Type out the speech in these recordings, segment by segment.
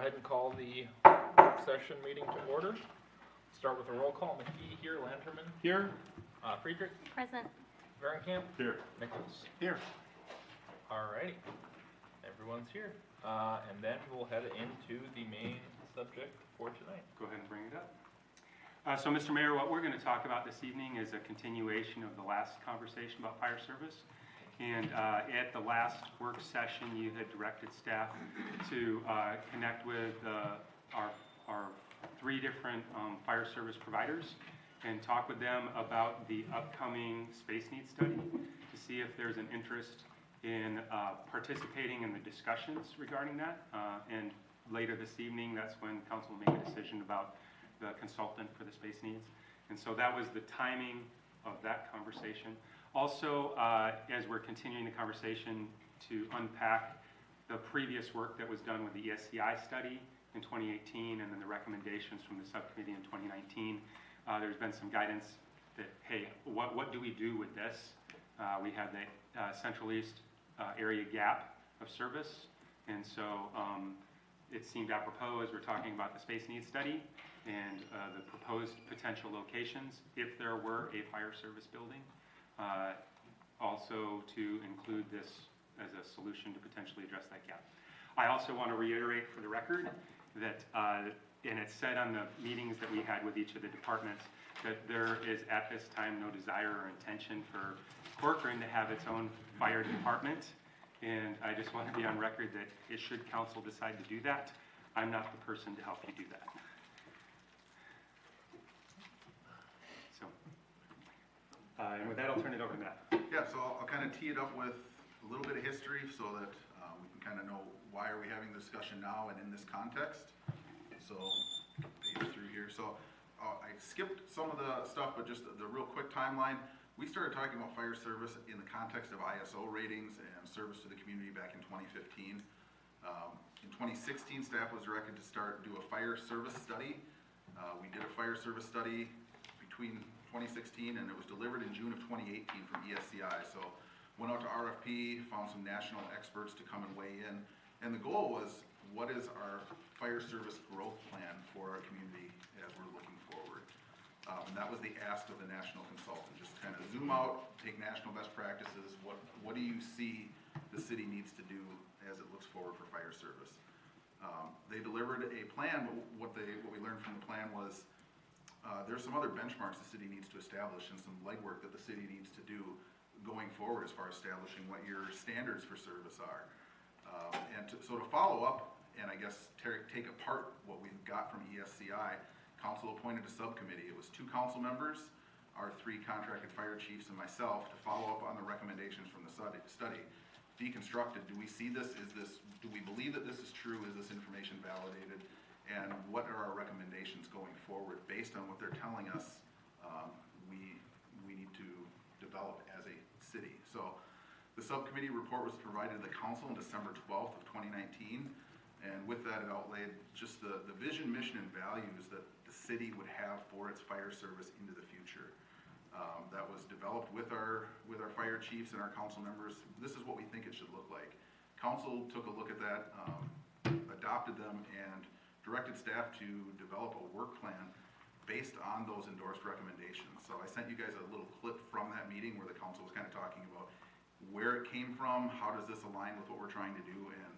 ahead and call the work session meeting to order. Start with a roll call. McKee here, Lanterman here, Friedrich Present. Varenkamp Here. Nichols Here. Alrighty, everyone's here, and then we'll head into the main subject for tonight. Go ahead and bring it up. So Mr. Mayor, what we're going to talk about this evening is a continuation of the last conversation about fire service. And at the last work session, you had directed staff to connect with our three different fire service providers and talk with them about the upcoming space needs study to see if there's an interest in participating in the discussions regarding that. And later this evening, that's when council will make a decision about the consultant for the space needs. And so that was the timing of that conversation. Also, as we're continuing the conversation to unpack the previous work that was done with the ESCI study in 2018 and then the recommendations from the subcommittee in 2019, there's been some guidance that, hey, what do we do with this? We have the Central East area gap of service, and so it seemed apropos as we're talking about the space needs study and the proposed potential locations if there were a fire service building. Also to include this as a solution to potentially address that gap. I also want to reiterate for the record that, and it's said on the meetings that we had with each of the departments, that there is at this time no desire or intention for Corcoran to have its own fire department. And I just want to be on record that should council decide to do that, I'm not the person to help you do that. And with that, I'll turn it over to Matt. Yeah, so I'll kind of tee it up with a little bit of history so that we can kind of know why are we having the discussion now and in this context. So, page through here. So, I skipped some of the stuff, but just the real quick timeline. We started talking about fire service in the context of ISO ratings and service to the community back in 2015. In 2016, staff was directed to do a fire service study. We did a fire service study between 2016 and it was delivered in June of 2018 from ESCI. So went out to RFP, found some national experts to come and weigh in. And the goal was, what is our fire service growth plan for our community as we're looking forward? And that was the ask of the national consultant, just kind of zoom out, take national best practices. What do you see the city needs to do as it looks forward for fire service? They delivered a plan, but what we learned from the plan was there's some other benchmarks the city needs to establish and some legwork that the city needs to do going forward as far as establishing what your standards for service are. So to follow up and I guess take apart what we've got from ESCI, council appointed a subcommittee. It was 2 council members, our 3 contracted fire chiefs and myself to follow up on the recommendations from the study. Deconstructed, do we see this, do we believe that this is true, is this information validated? And what are our recommendations going forward based on what they're telling us we need to develop as a city? So the subcommittee report was provided to the council on December 12th of 2019, and with that it outlaid just the vision, mission, and values that the city would have for its fire service into the future. That was developed with our fire chiefs and our council members. This is what we think it should look like. Council took a look at that, adopted them, and directed staff to develop a work plan based on those endorsed recommendations. So I sent you guys a little clip from that meeting where the council was kind of talking about where it came from, how does this align with what we're trying to do, and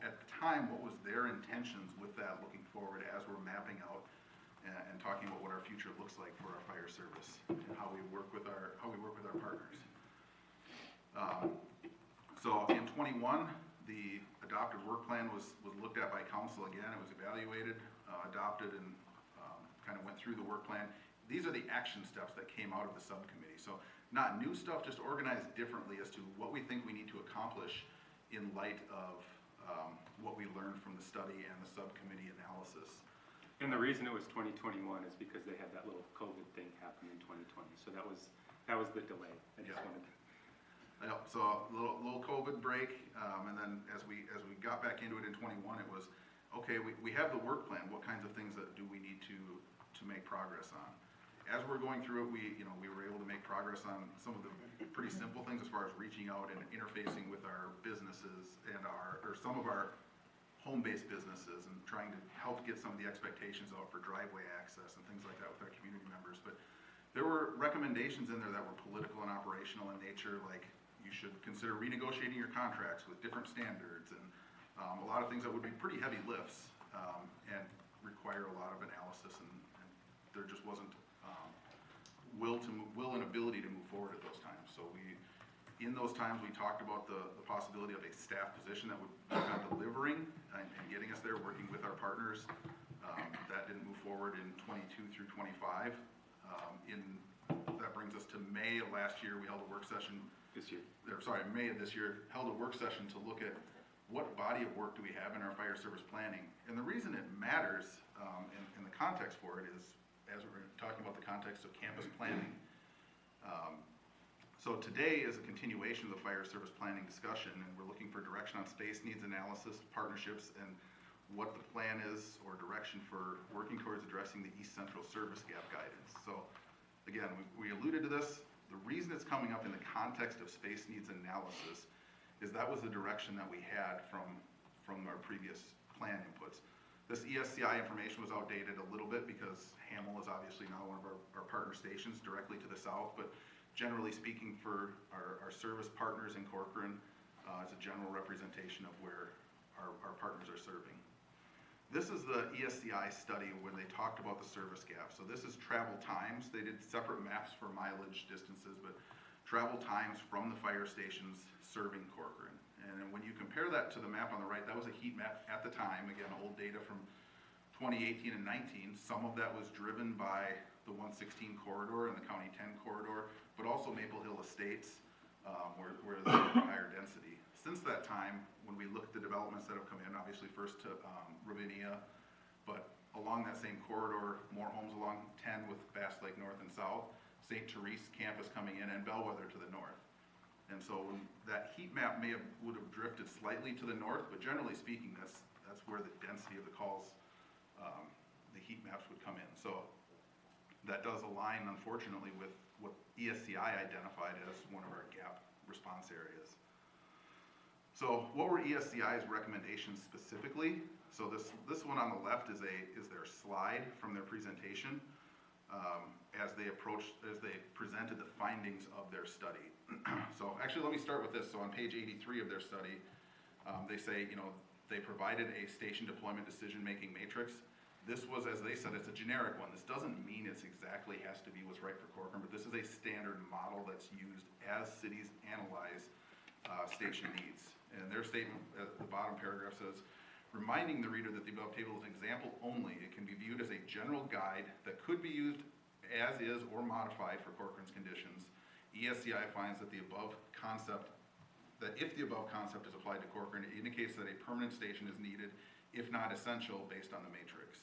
at the time, what was their intentions with that looking forward as we're mapping out and talking about what our future looks like for our fire service and how we work with our partners. So in 21, the adopted work plan was looked at by council again. It was evaluated, adopted, and kind of went through the work plan. These are the action steps that came out of the subcommittee. So not new stuff, just organized differently as to what we think we need to accomplish in light of what we learned from the study and the subcommittee analysis. And the reason it was 2021 is because they had that little COVID thing happen in 2020. So that was the delay. I just wanted to. So a little COVID break, and then as we got back into it in 21, it was okay. We have the work plan. What kinds of things that do we need to make progress on? As we're going through it, we were able to make progress on some of the pretty simple things as far as reaching out and interfacing with our businesses and some of our home-based businesses and trying to help get some of the expectations out for driveway access and things like that with our community members. But there were recommendations in there that were political and operational in nature, like you should consider renegotiating your contracts with different standards, and a lot of things that would be pretty heavy lifts and require a lot of analysis, and there just wasn't will and ability to move forward at those times. So in those times, we talked about the possibility of a staff position that would be on delivering and getting us there, working with our partners. That didn't move forward in 22 through 25. That brings us to May of last year. We held a work session. May of this year, held a work session to look at what body of work do we have in our fire service planning. And the reason it matters in the context for it is, as we're talking about the context of campus planning. So today is a continuation of the fire service planning discussion, and we're looking for direction on space needs analysis, partnerships, and what the plan is or direction for working towards addressing the East Central service gap guidance. So again, we alluded to this. The reason it's coming up in the context of space needs analysis is that was the direction that we had from our previous plan inputs. This ESCI information was outdated a little bit because Hamel is obviously now one of our partner stations directly to the south, but generally speaking for our service partners in Corcoran, it's a general representation of where our partners are serving. This is the ESCI study when they talked about the service gap. So this is travel times. They did separate maps for mileage distances, but travel times from the fire stations serving Corcoran. And then when you compare that to the map on the right, that was a heat map at the time, again, old data from 2018 and 19. Some of that was driven by the 116 corridor and the County 10 corridor, but also Maple Hill Estates, where there's higher density. Since that time, when we look at the developments that have come in, obviously first to Ravinia, but along that same corridor, more homes along 10 with Bass Lake North and South, St. Therese campus coming in, and Bellwether to the north. And so that heat map would have drifted slightly to the north, but generally speaking, that's where the density of the calls, the heat maps would come in. So that does align, unfortunately, with what ESCI identified as one of our gap response areas. So what were ESCI's recommendations specifically? So this one on the left is their slide from their presentation as they presented the findings of their study. So actually, let me start with this. So on page 83 of their study, they say, they provided a station deployment decision-making matrix. This was, as they said, it's a generic one. This doesn't mean it's exactly has to be what's right for Corcoran, but this is a standard model that's used as cities analyze station needs. And their statement at the bottom paragraph says, reminding the reader that the above table is an example only. It can be viewed as a general guide that could be used as is or modified for Corcoran's conditions. ESCI finds that if the above concept is applied to Corcoran, it indicates that a permanent station is needed, if not essential, based on the matrix.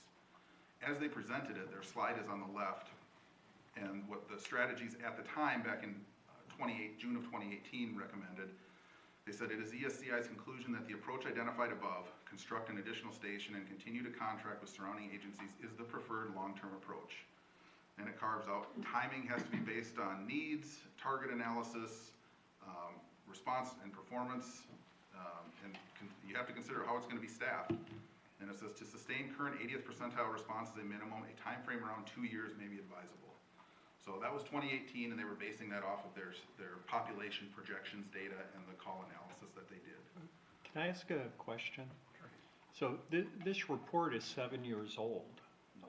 As they presented it, their slide is on the left, and what the strategies at the time, back in June of 2018, recommended. They said it is ESCI's conclusion that the approach identified above, construct an additional station and continue to contract with surrounding agencies, is the preferred long-term approach. And it carves out timing has to be based on needs, target analysis, response and performance, and you have to consider how it's going to be staffed. And it says to sustain current 80th percentile response as a minimum, a time frame around 2 years may be advisable. So that was 2018, and they were basing that off of their population projections data and the call analysis that they did. Can I ask a question? So this report is 7 years old.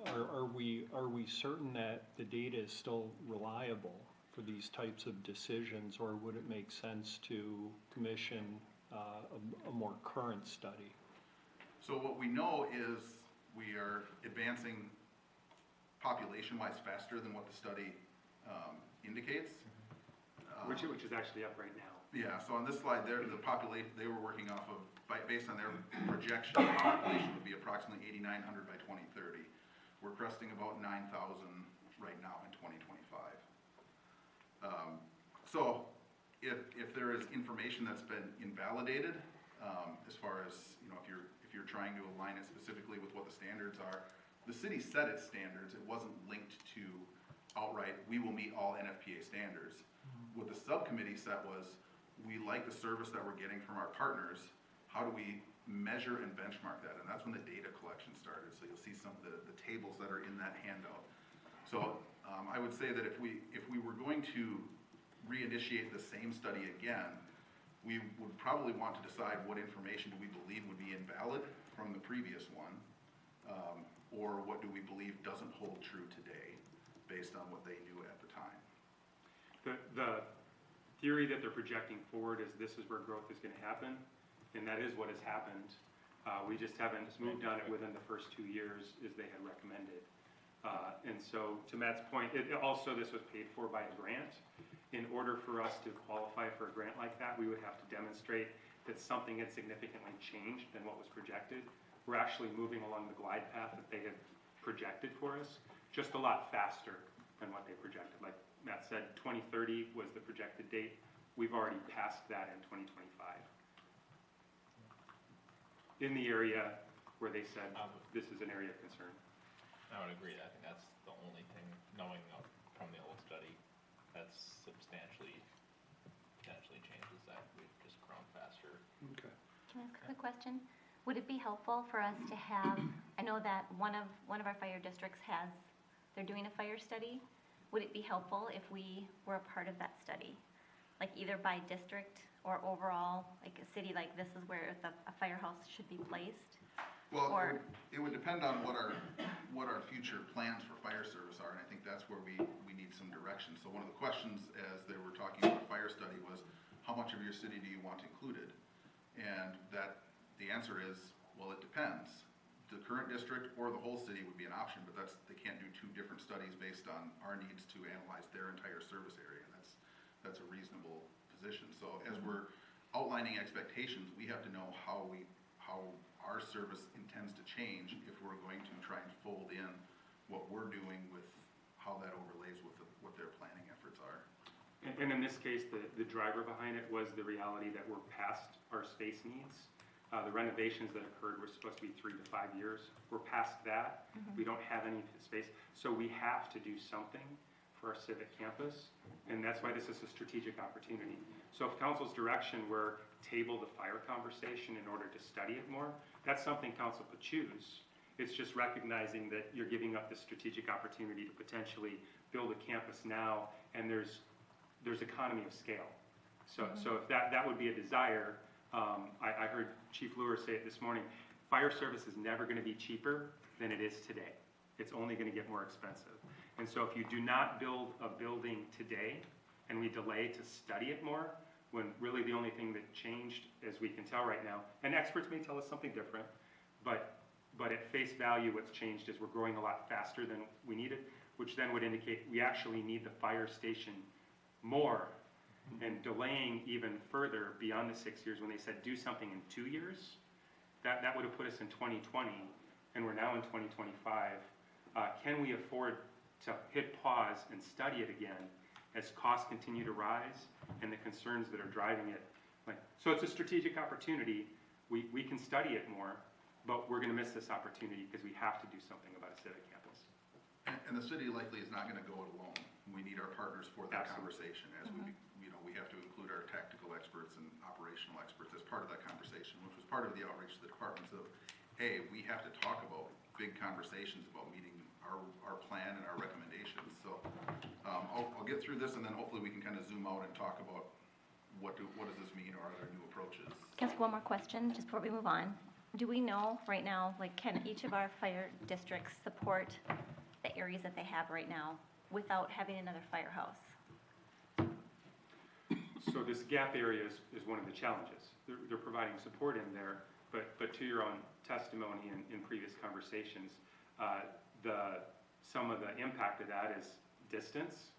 Are we certain that the data is still reliable for these types of decisions, or would it make sense to commission a more current study? So what we know is we are advancing population-wise faster than what the study indicates. Which is actually up right now. Yeah, so on this slide, the population they were working off of, based on their projection, the population would be approximately 8,900 by 2030. We're cresting about 9,000 right now in 2025. So if there is information that's been invalidated, as far as, if you're trying to align it specifically with what the standards are, the city set its standards. It wasn't linked to outright, we will meet all NFPA standards. What the subcommittee set was, we like the service that we're getting from our partners. How do we measure and benchmark that, and that's when the data collection started. So you'll see some of the tables that are in that handout. So I would say that if we were going to reinitiate the same study again, we would probably want to decide what information do we believe would be invalid from the previous one, or what do we believe doesn't hold true today based on what they knew at the time. The theory that they're projecting forward is this is where growth is going to happen, and that is what has happened. We just haven't moved on it within the first 2 years as they had recommended. And so to Matt's point, this was paid for by a grant. In order for us to qualify for a grant like that, we would have to demonstrate that something had significantly changed than what was projected. We're actually moving along the glide path that they had projected for us, just a lot faster than what they projected. Like Matt said, 2030 was the projected date. We've already passed that in 2025. In the area where they said this is an area of concern. I would agree. I think that's the only thing, knowing from the old study, that's potentially changes that we've just grown faster. Okay. Can I ask a quick question? Would it be helpful for us to have, I know that one of our fire districts they're doing a fire study. Would it be helpful if we were a part of that study? Like either by district or overall, like a city like this is where a firehouse should be placed? Well, Or- it would depend on what our future plans for fire service are, and I think that's where we need some direction. So one of the questions as they were talking about a fire study was, how much of your city do you want included? And the answer is, well, it depends. The current district or the whole city would be an option, but they can't do two different studies based on our needs to analyze their entire service area, and that's a reasonable position. So as we're outlining expectations, we have to know how our service intends to change if we're going to try and fold in what we're doing with how that overlays with what their planning efforts are. And in this case, the driver behind it was the reality that we're past our space needs. The renovations that occurred were supposed to be 3 to 5 years. We're past that. We don't have any space. So we have to do something for our civic campus, and that's why this is a strategic opportunity. So if council's direction were table the fire conversation in order to study it more, that's something council could choose. It's just recognizing that you're giving up the strategic opportunity to potentially build a campus now, and there's economy of scale. So if that would be a desire, I heard Chief Lure say it this morning, fire service is never going to be cheaper than it is today. It's only going to get more expensive. And so if you do not build a building today and we delay to study it more, when really the only thing that changed, as we can tell right now, and experts may tell us something different, but at face value what's changed is we're growing a lot faster than we needed, which then would indicate we actually need the fire station more, and delaying even further beyond the 6 years when they said do something in 2 years, that would have put us in 2020, and we're now in 2025. Can we afford to hit pause and study it again as costs continue to rise and the concerns that are driving it? So it's a strategic opportunity. We can study it more, but we're going to miss this opportunity because we have to do something about a civic campus. And the city likely is not going to go it alone. We need our partners for that Absolutely. conversation as we have to include our tactical experts and operational experts as part of that conversation, which was part of the outreach to the departments of, hey, we have to talk about big conversations about meeting our plan and our recommendations. So I'll get through this, and then hopefully we can kind of zoom out and talk about what does this mean, or are there new approaches? Can I ask one more question just before we move on? Do we know right now, like, can each of our fire districts support the areas that they have right now without having another firehouse? So this gap area is one of the challenges. They're providing support in there, but to your own testimony in previous conversations, some of the impact of that is distance.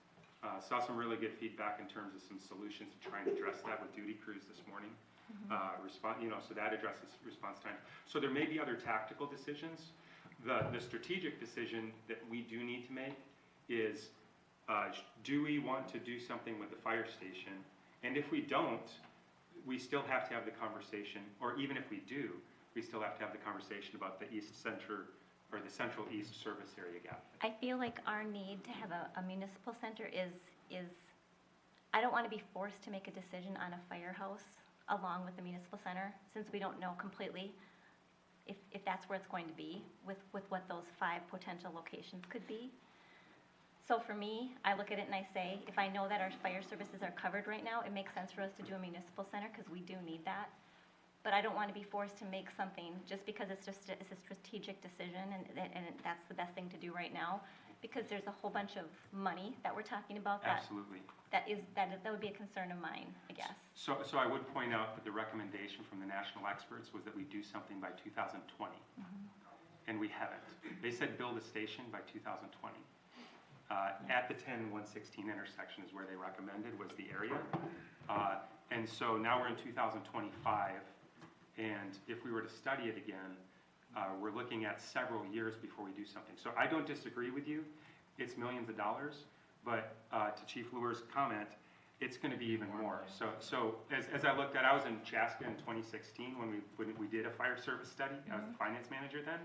Saw some really good feedback in terms of some solutions to try and address that with duty crews this morning. So that addresses response time. So there may be other tactical decisions. The strategic decision that we do need to make is, do we want to do something with the fire station? And if we don't, we still have to have the conversation, or even if we do, we still have to have the conversation about the central east service area gap. I feel like our need to have a municipal center is, I don't want to be forced to make a decision on a firehouse along with the municipal center, since we don't know completely if that's where it's going to be with what those 5 potential locations could be. So for me, I look at it and I say, if I know that our fire services are covered right now, it makes sense for us to do a municipal center because we do need that. But I don't want to be forced to make something just because it's a strategic decision and that's the best thing to do right now. Because there's a whole bunch of money that we're talking about that Absolutely. that would be a concern of mine, I guess. So I would point out that the recommendation from the national experts was that we do something by 2020. And we haven't. They said build a station by 2020. At the 10-116 intersection is where they recommended was the area. And so now we're in 2025, and if we were to study it again, we're looking at several years before we do something. So I don't disagree with you. It's millions of dollars, but to Chief Luer's comment, it's going to be even more. So as I looked at, I was in Chaska in 2016 when we did a fire service study. I was the finance manager then.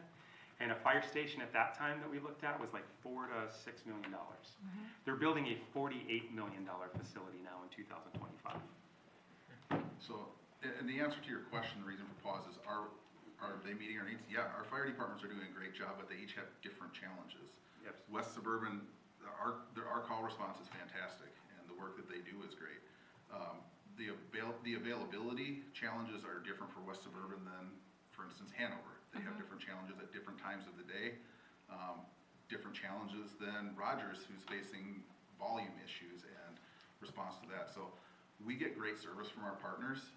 And a fire station at that time that we looked at was like $4 to $6 million. They're building a $48 million facility now in 2025. So, and the answer to your question, the reason for pause is, are they meeting our needs? Yeah, our fire departments are doing a great job, but they each have different challenges. Yep. West Suburban, our call response is fantastic, and the work that they do is great. The availability challenges are different for West Suburban than, for instance, Hanover. They have different challenges at different times of the day, different challenges than Rogers, who's facing volume issues and response to that. So we get great service from our partners.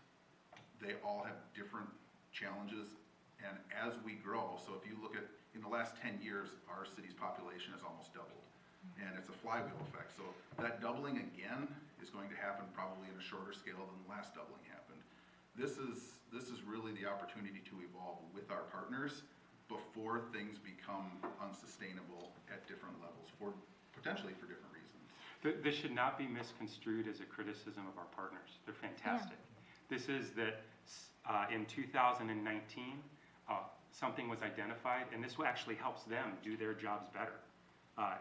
They all have different challenges, and as we grow, so if you look at, in the last 10 years, our city's population has almost doubled, and it's a flywheel effect. So that doubling again is going to happen probably in a shorter scale than the last doubling happened. This is really the opportunity to evolve with our partners before things become unsustainable at different levels, potentially for different reasons. This should not be misconstrued as a criticism of our partners. They're fantastic. Yeah. This is that in 2019, something was identified, and this actually helps them do their jobs better.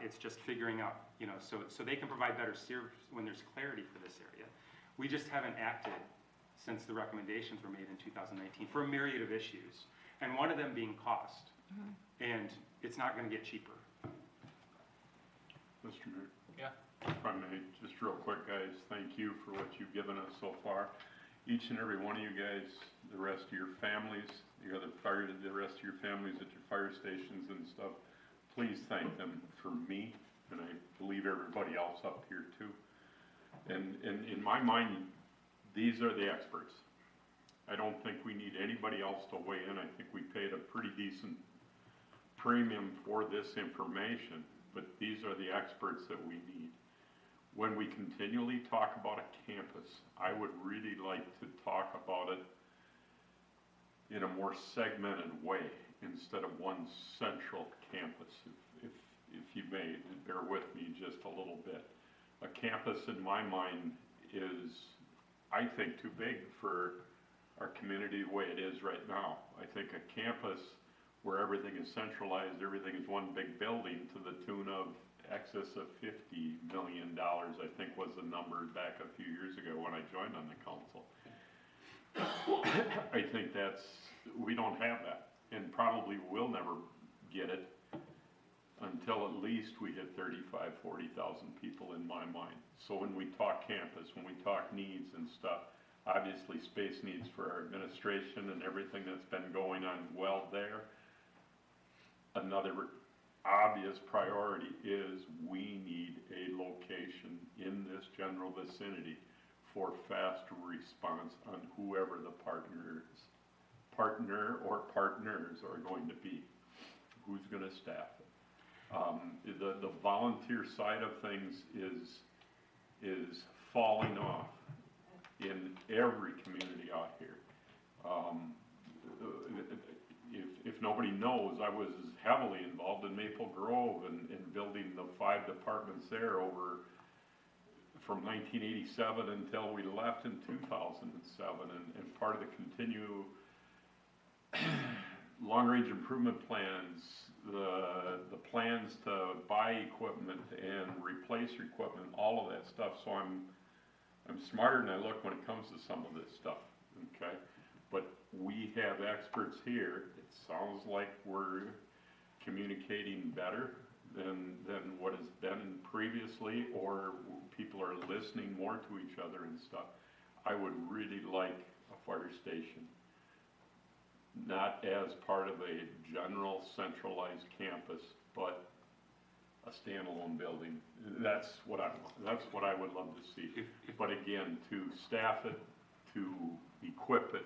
It's just figuring out, so they can provide better service when there's clarity for this area. We just haven't acted since the recommendations were made in 2019 for a myriad of issues, and one of them being cost. And it's not going to get cheaper. Mr. Mayor? Yeah. If I may, just real quick, guys, thank you for what you've given us so far. Each and every one of you guys, the rest of your families, the rest of your families at your fire stations and stuff, please thank them for me, and I believe everybody else up here too. And in my mind, these are the experts. I don't think we need anybody else to weigh in. I think we paid a pretty decent premium for this information, but these are the experts that we need. When we continually talk about a campus, I would really like to talk about it in a more segmented way instead of one central campus. If you may, bear with me just a little bit. A campus in my mind is, I think, too big for our community the way it is right now. I think a campus where everything is centralized, everything is one big building to the tune of excess of $50 million, I think was the number back a few years ago when I joined on the council. I think we don't have that, and probably will never get it until at least we hit 35,000, 40,000 people in my mind. So when we talk campus, when we talk needs and stuff, obviously space needs for our administration and everything that's been going on well there. Another obvious priority is we need a location in this general vicinity for fast response on whoever the partner or partners are going to be. Who's going to staff it? The volunteer side of things is falling off in every community out here. If nobody knows, I was heavily involved in Maple Grove and building the 5 departments there over from 1987 until we left in 2007, and part of the long-range improvement plans, the plans to buy equipment and replace equipment, all of that stuff. So I'm smarter than I look when it comes to some of this stuff. okay? But we have experts here, it sounds like we're communicating better than what has been previously, or people are listening more to each other and stuff. I would really like a fire station, not as part of a general centralized campus, but a standalone building. That's what I would love to see. But again, to staff it, to equip it,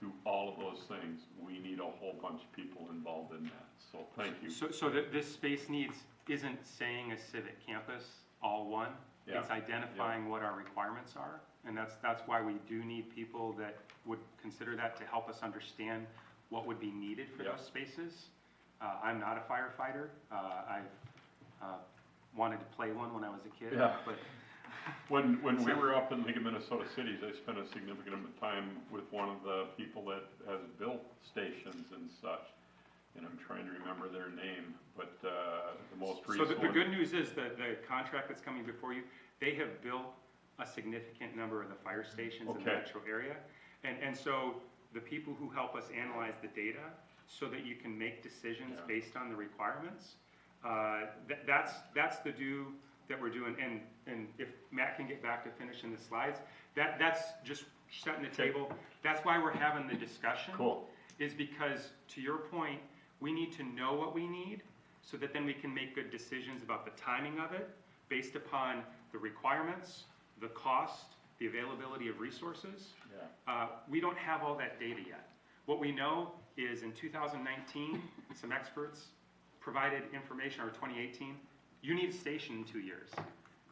to all of those things, we need a whole bunch of people involved in that. So thank you. So this space needs isn't saying a civic campus, all one. Yeah. It's identifying what our requirements are, and that's why we do need people that would consider that to help us understand what would be needed for Yeah. those spaces. I'm not a firefighter. I've wanted to play one when I was a kid, Yeah. but When we were up in League of Minnesota Cities, I spent a significant amount of time with one of the people that has built stations and such. And I'm trying to remember their name, but the most so recent the one. good news is that the contract that's coming before you, they have built a significant number of the fire stations in the Okay. metro area. And so the people who help us analyze the data so that you can make decisions Yeah. based on the requirements, that's the do that we're doing. And if Matt can get back to finishing the slides, that's just setting the Okay. table. That's why we're having the discussion. Cool. Is because, to your point, we need to know what we need so that then we can make good decisions about the timing of it based upon the requirements, the cost, the availability of resources. Yeah. We don't have all that data yet. What we know is in 2019, some experts provided information, or 2018, you need a station in 2 years,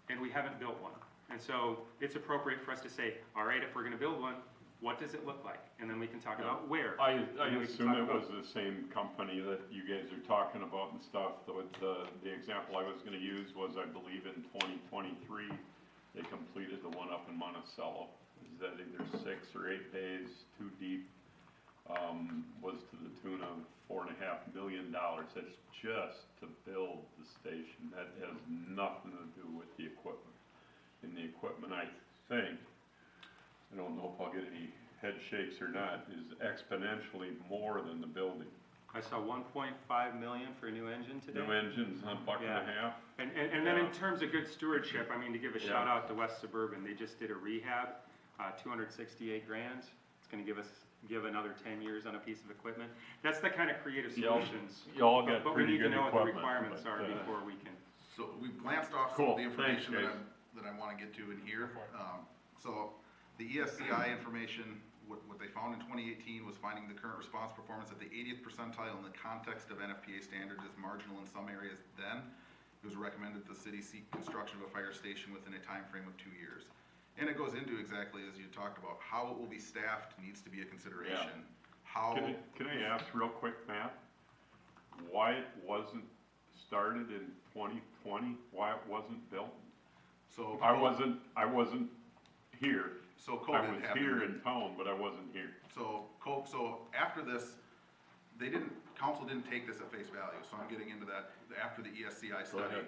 and we haven't built one. And so it's appropriate for us to say, all right, if we're gonna build one, what does it look like? And then we can talk about where. I And then we can assume talk it about- was the same company that you guys are talking about and stuff. The example I was gonna use was, I believe in 2023, they completed the one up in Monticello. Is that either 6 or 8 days, too deep, was to the tune of $4.5 million. That's just to build the station. That has nothing to do with the equipment. And the equipment, I think, I don't know if I'll get any head shakes or not, is exponentially more than the building. I saw 1.5 million for a new engine today. New engines, a buck and a half. And then in Yeah. terms of good stewardship, I mean, to give a Yeah. shout out to West Suburban, they just did a rehab, 268 grand. It's gonna give another 10 years on a piece of equipment. That's the kind of creative Y'all- solutions. y'all got But we pretty need to good know what the equipment, requirements but, are before we can. So we've glanced off some Cool. of the information Thanks, that I want to get to in here. So the ESCI information, what they found in 2018 was finding the current response performance at the 80th percentile in the context of NFPA standards is marginal in some areas then. It was recommended the city seek construction of a fire station within a time frame of 2 years. And it goes into exactly as you talked about, how it will be staffed needs to be a consideration. How, Can I ask real quick, Matt, why it wasn't started in 2020? Why it wasn't built? so. I wasn't here. So I COVID was happened. here in town, but I wasn't here. So after this, council didn't take this at face value, so I'm getting into that, after the ESCI Go study. ahead.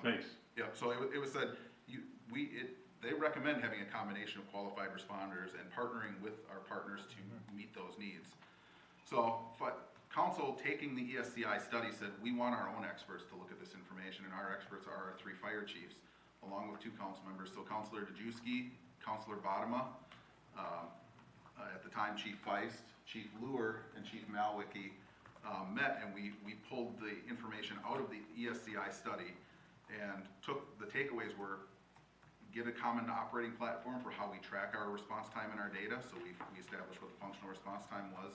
Thanks. Yeah, so it was said, they recommend having a combination of qualified responders and partnering with our partners to meet those needs. So, but council taking the ESCI study said, we want our own experts to look at this information, and our experts are our 3 fire chiefs, along with 2 council members. So Councilor Dejewski, Councilor Bodema, at the time Chief Feist, Chief Luer, and Chief Malwicki met, and we pulled the information out of the ESCI study and the takeaways were, get a common operating platform for how we track our response time and our data. So we established what the functional response time was.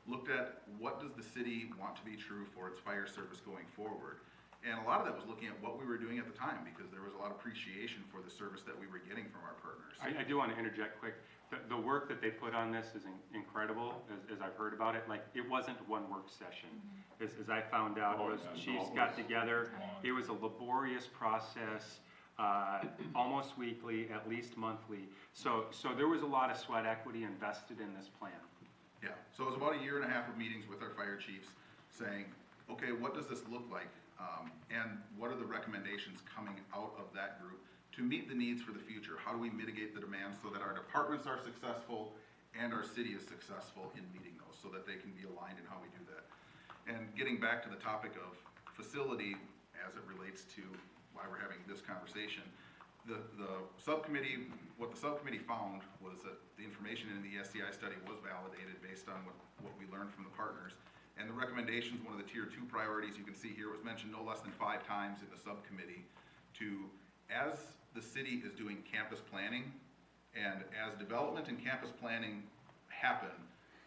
Looked at what does the city want to be true for its fire service going forward. And a lot of that was looking at what we were doing at the time, because there was a lot of appreciation for the service that we were getting from our partners. I do want to interject quick. The work that they put on this is incredible, as I've heard about it. Like, it wasn't one work session. As I found out, Oh, was yeah, chiefs no, it got was together. It was a laborious process, almost weekly, at least monthly. So there was a lot of sweat equity invested in this plan. Yeah, so it was about 1.5 years of meetings with our fire chiefs saying, okay, what does this look like? And what are the recommendations coming out of that group to meet the needs for the future? How do we mitigate the demands so that our departments are successful and our city is successful in meeting those, so that they can be aligned in how we do that. And getting back to the topic of facility as it relates to why we're having this conversation, the subcommittee, what the subcommittee found was that the information in the SCI study was validated based on what we learned from the partners. And the recommendations, one of the tier 2 priorities you can see here, was mentioned no less than 5 times in the subcommittee to, as the city is doing campus planning and as development and campus planning happen,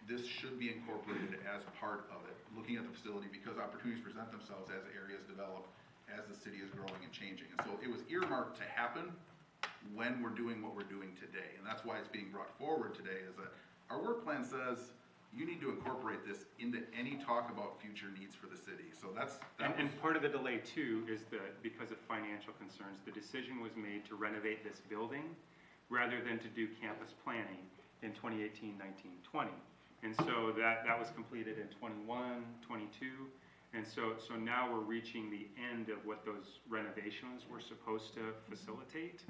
this should be incorporated as part of it, looking at the facility, because opportunities present themselves as areas develop, as the city is growing and changing. And so it was earmarked to happen when we're doing what we're doing today. And that's why it's being brought forward today, is that our work plan says you need to incorporate this into any talk about future needs for the city. So and part of the delay too is that because of financial concerns, the decision was made to renovate this building rather than to do campus planning in 2018, 19, 20. And so that was completed in 21, 22. And so now we're reaching the end of what those renovations were supposed to facilitate.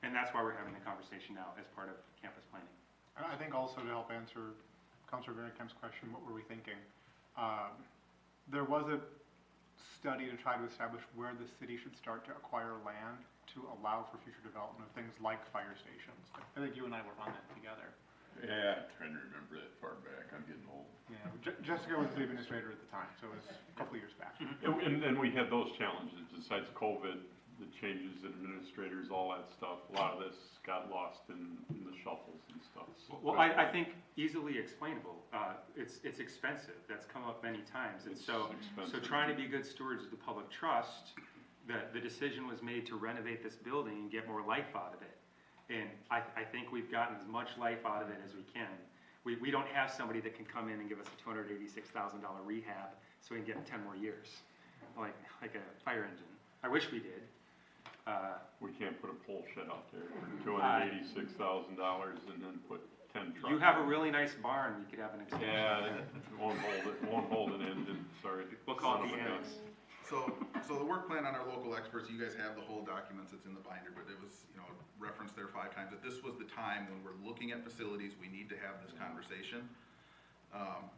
And that's why we're having the conversation now as part of campus planning. I think also to help answer Councilor Vanderkamp's question, what were we thinking? There was a study to try to establish where the city should start to acquire land to allow for future development of things like fire stations. I think you and I were on that together. Yeah, I'm trying to remember that far back, I'm getting old. Yeah, Jessica was the administrator at the time, so it was a couple of years back. And we had those challenges, besides COVID, the changes in administrators, all that stuff, a lot of this got lost in the shuffles and stuff. Well, I think easily explainable. It's expensive. That's come up many times. And so trying to be good stewards of the public trust, the decision was made to renovate this building and get more life out of it. And I think we've gotten as much life out of it as we can. We don't have somebody that can come in and give us a $286,000 rehab so we can get 10 more years, like a fire engine. I wish we did. We can't put a pole shed out there for $286,000 and then put 10 trucks. You have a really nice barn. We could have an extension. Yeah, it won't hold an engine, sorry. We'll call it Son the of a ends. gun. So the work plan on our local experts, you guys have the whole documents, it's in the binder, but it was, referenced there 5 times, that this was the time when we're looking at facilities, we need to have this conversation.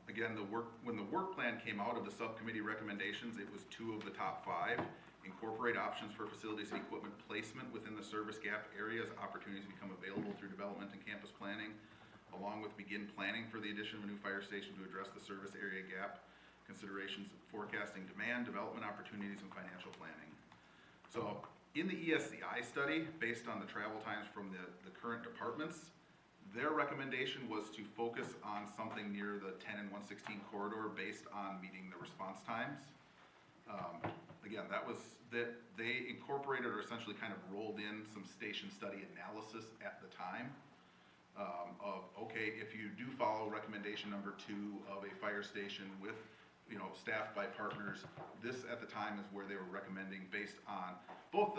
Again, when the work plan came out of the subcommittee recommendations, it was 2 of the top 5. Incorporate options for facilities and equipment placement within the service gap areas, opportunities become available through development and campus planning, along with begin planning for the addition of a new fire station to address the service area gap, considerations of forecasting demand, development opportunities, and financial planning. So in the ESCI study, based on the travel times from the current departments, their recommendation was to focus on something near the 10 and 116 corridor based on meeting the response times. Again, that they incorporated or essentially kind of rolled in some station study analysis at the time of, okay, if you do follow recommendation number 2 of a fire station with, staffed by partners, this at the time is where they were recommending based on both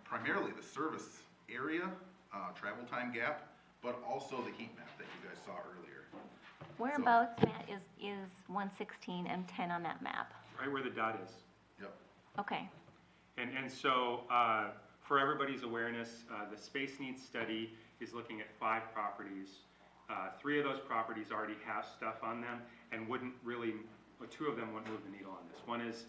primarily the service area, travel time gap, but also the heat map that you guys saw earlier. Whereabouts, Matt, is 116 and 10 on that map? Right where the dot is. Yep. Okay. And so, for everybody's awareness, the space needs study is looking at 5 properties. 3 of those properties already have stuff on them and wouldn't really, 2 of them wouldn't move the needle on this. One is,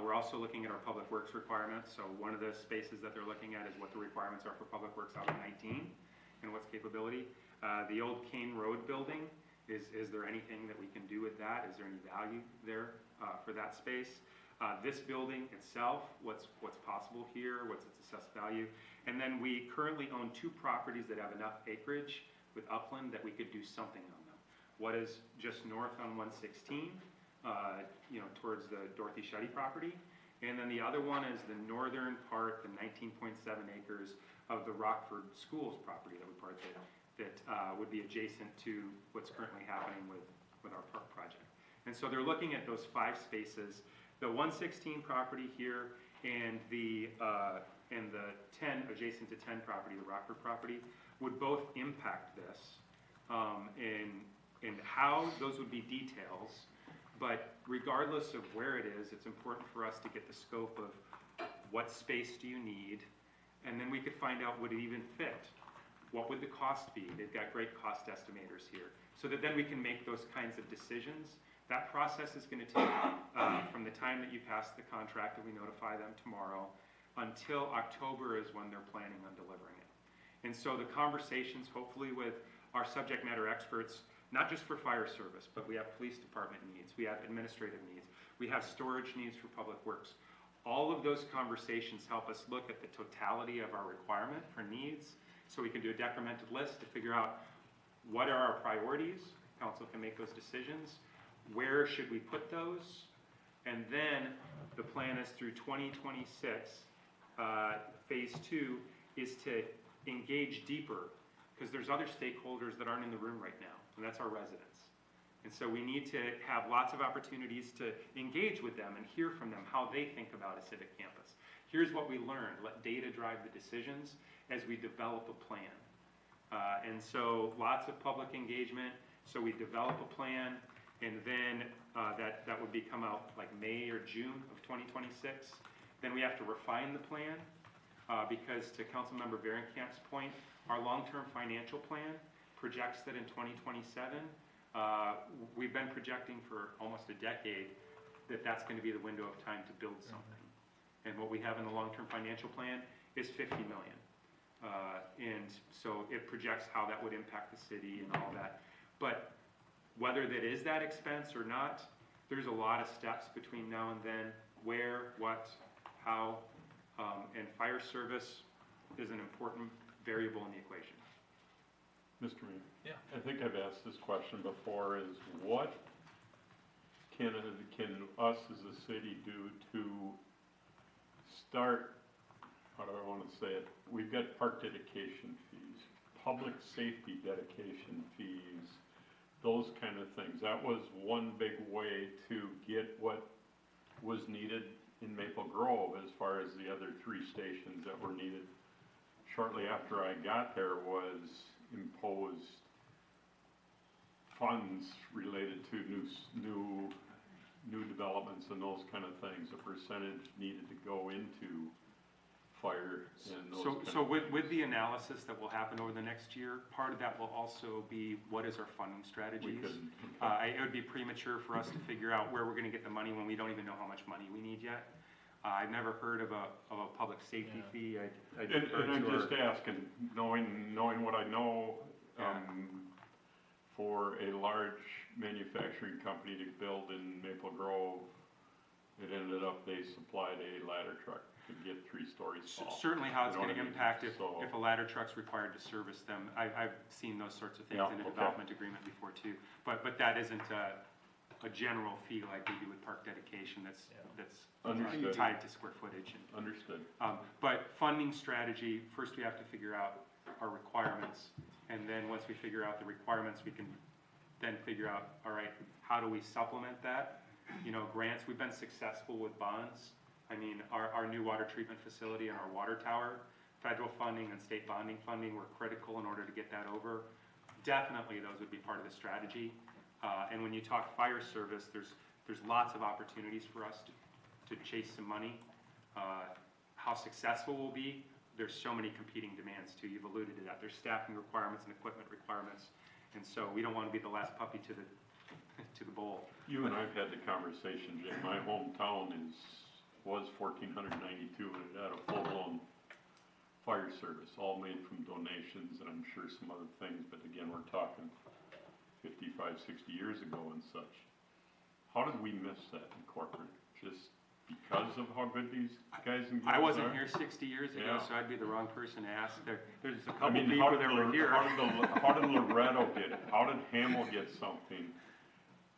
we're also looking at our public works requirements. So one of the spaces that they're looking at is what the requirements are for public works out in 19 and what's capability. The old Kane Road building, is there anything that we can do with that? Is there any value there for that space? This building itself, what's possible here, what's its assessed value? And then we currently own 2 properties that have enough acreage with upland that we could do something on them. What is just north on 116, towards the Dorothy Shetty property. And then the other one is the northern part, the 19.7 acres of the Rockford Schools property that we parted that would be adjacent to what's currently happening with our park project. And so they're looking at those 5 spaces, the 116 property here and the 10 adjacent to 10 property, the Rockford property, would both impact this. And how, those would be details. But regardless of where it is, it's important for us to get the scope of what space do you need, and then we could find out would it even fit. what would the cost be? They've got great cost estimators here, so that then we can make those kinds of decisions. That process is gonna take, from the time that you pass the contract and we notify them tomorrow, until October is when they're planning on delivering it. And so the conversations, hopefully with our subject matter experts, not just for fire service, but we have police department needs, we have administrative needs, we have storage needs for public works. All of those conversations help us look at the totality of our requirement for needs, so we can do a decremented list to figure out what are our priorities, council can make those decisions, where should we put those, and then the plan is through 2026. Phase 2 is to engage deeper, because there's other stakeholders that aren't in the room right now, and that's our residents. And so we need to have lots of opportunities to engage with them and hear from them how they think about a civic campus. Here's what we learned. Let data drive the decisions as we develop a plan. And so lots of public engagement. So we develop a plan, and then that would come out like May or June of 2026. Then we have to refine the plan because, to Councilmember Varenkamp's point, our long-term financial plan projects that in 2027, we've been projecting for almost a decade that that's going to be the window of time to build something. And what we have in the long-term financial plan is $50 million. And so it projects how that would impact the city and all that. But whether that is that expense or not, there's a lot of steps between now and then, where, what, how, and fire service is an important variable in the equation. Mr. Mayor? Yeah. I think I've asked this question before, is what can us as a city do to start, how do I want to say it? We've got park dedication fees, public safety dedication fees, those kind of things. That was one big way to get what was needed in Maple Grove as far as the other 3 stations that were needed. Shortly after I got there was imposed funds related to new developments and those kind of things. A percentage needed to go into fire and those kind of So things. with the analysis that will happen over the next year, part of that will also be what is our funding strategies. It would be premature for us to figure out where we're going to get the money when we don't even know how much money we need yet. I've never heard of a public safety fee. And I'm just asking, knowing what I know, for a large manufacturing company to build in Maple Grove, it ended up they supplied a ladder truck to get 3 stories tall. Certainly how it's You know going to what I mean? impact if So- a ladder truck's required to service them. I've seen those sorts of things Yeah, in a okay. development agreement before too. But that isn't a general fee like we do with park dedication that's Understood. tied to square footage. Understood. But funding strategy, first we have to figure out our requirements. And then once we figure out the requirements, we can then figure out, all right, how do we supplement that? You know, grants, we've been successful with bonds. I mean, our new water treatment facility and our water tower, federal funding and state bonding funding were critical in order to get that over. Definitely those would be part of the strategy. And when you talk fire service, there's lots of opportunities for us to chase some money. How successful we'll be, there's so many competing demands too. You've alluded to that. There's staffing requirements and equipment requirements. And so we don't want to be the last puppy to the bowl. You and I've had the conversation, Jay. My hometown was 1,492 and it had a full-blown fire service, all made from donations and I'm sure some other things, but again, we're talking 55, 60 years ago and such. How did we miss that in Corcoran? Just because of how good these guys and girls are? I wasn't here 60 years ago, Yeah. so I'd be the wrong person to ask. There's a I couple mean, people that were here. how did Loretto get it? How did Hamel get something?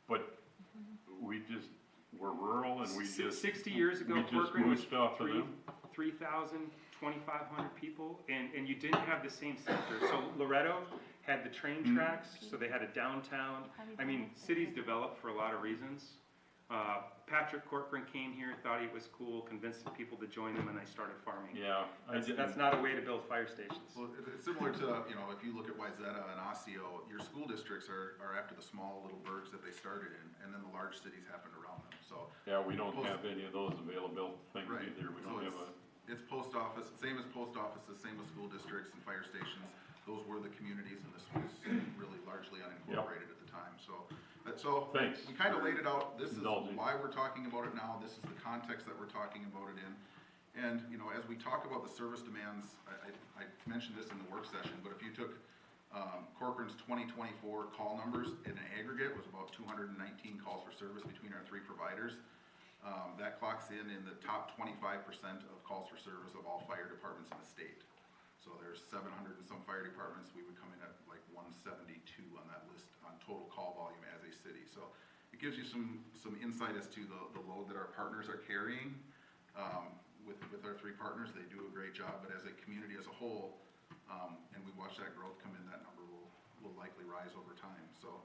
But we just, we're rural and we just. 60 years ago, we just Corcoran was moosed off of them. 3,000, 2,500 people, and you didn't have the same sector. So Loretto had the train tracks, so they had a downtown. I mean, cities develop for a lot of reasons. Patrick Corcoran came here, thought it was cool, convinced some people to join them, and they started farming. Yeah. That's not a way to build fire stations. Well, it's similar to, you know, if you look at Wayzata and Osseo, your school districts are after the small little burgs that they started in, and then the large cities happened around them, so. Yeah, we don't have any of those available things either. We So don't have it's post office, same as post offices, same with school districts and fire stations. those were the communities, and this was really largely unincorporated at the time, so. Thanks. We kind of laid it out, this is Indulging. why we're talking about it now, this is the context that we're talking about it in. And, you know, as we talk about the service demands, I mentioned this in the work session, but if you took Corcoran's 2024 call numbers in an aggregate, was about 219 calls for service between our three providers. That clocks in the top 25% of calls for service of all fire departments in the state. So there's 700 and some fire departments, we would come in at like 172 on that list on total call volume as a city. So it gives you some insight as to the load that our partners are carrying. With our three partners, they do a great job, but as a community as a whole, and we watch that growth come in, that number will likely rise over time, so.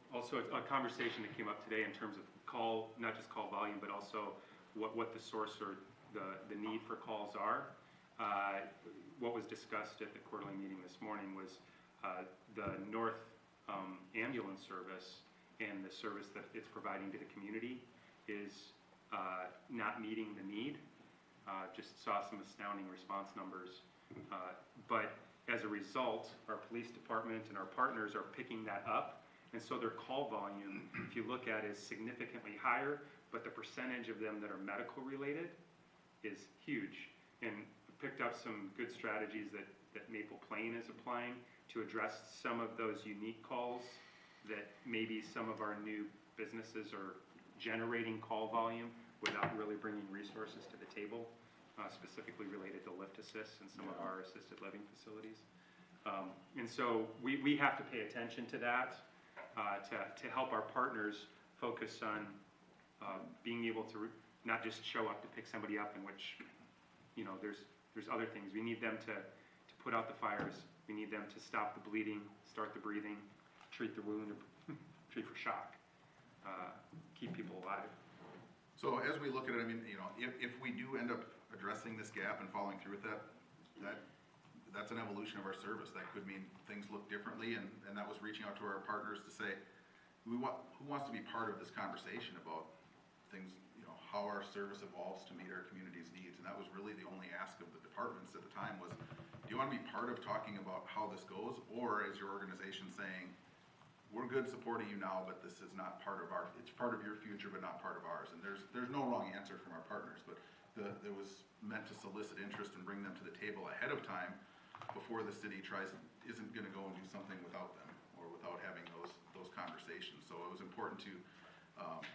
Also, a conversation that came up today in terms of call, not just call volume, but also what the source or the need for calls are. What was discussed at the quarterly meeting this morning was the North ambulance service and the service that it's providing to the community is not meeting the need. Just saw some astounding response numbers. But as a result, our police department and our partners are picking that up. And so their call volume, if you look at, is significantly higher, but the percentage of them that are medical related is huge. And picked up some good strategies that Maple Plain is applying to address some of those unique calls that maybe some of our new businesses are generating call volume without really bringing resources to the table, specifically related to lift assist and some of our assisted living facilities. And so we have to pay attention to that to help our partners focus on being able to not just show up to pick somebody up, in which, you know, there's other things. We need them to put out the fires. We need them to stop the bleeding, start the breathing, treat the wound, treat for shock, keep people alive. So as we look at it, I mean, you know, if we do end up addressing this gap and following through with that's an evolution of our service. That could mean things look differently, and that was reaching out to our partners to say, who wants to be part of this conversation about things, you know, how our service evolves to meet our community's needs. And that was really the only ask of the departments at the time was, do you want to be part of talking about how this goes, or is your organization saying, we're good supporting you now, but this is not part of it's part of your future, but not part of ours. And there's no wrong answer from our partners, but it was meant to solicit interest and bring them to the table ahead of time before the city isn't going to go and do something without them or without having those conversations. So it was important to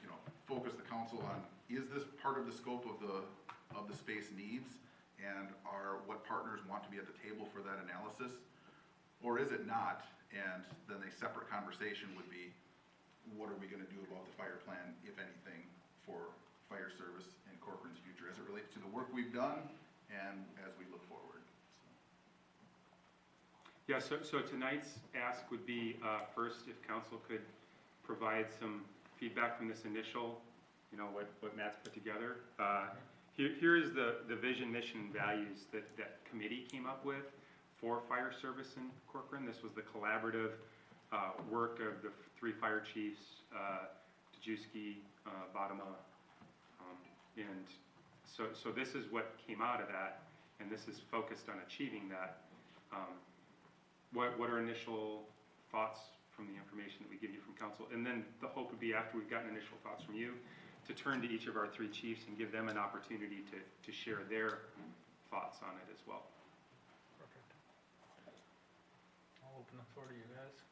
you know, focus the council on, is this part of the scope of the space needs, and what partners want to be at the table for that analysis, or is it not? And then a separate conversation would be, what are we going to do about the fire plan, if anything, for fire service in Corcoran's future as it relates to the work we've done and as we look forward. Yeah, so tonight's ask would be, first, if council could provide some feedback from this initial, you know, what Matt's put together. Here is the vision, mission, and values that committee came up with for fire service in Corcoran. This was the collaborative work of the three fire chiefs, Dejewski, Bottoма, and so this is what came out of that, and this is focused on achieving that. What are initial thoughts from the information that we give you from council? And then the hope would be, after we've gotten initial thoughts from you, to turn to each of our three chiefs and give them an opportunity to share their thoughts on it as well. Perfect. I'll open the floor to you guys.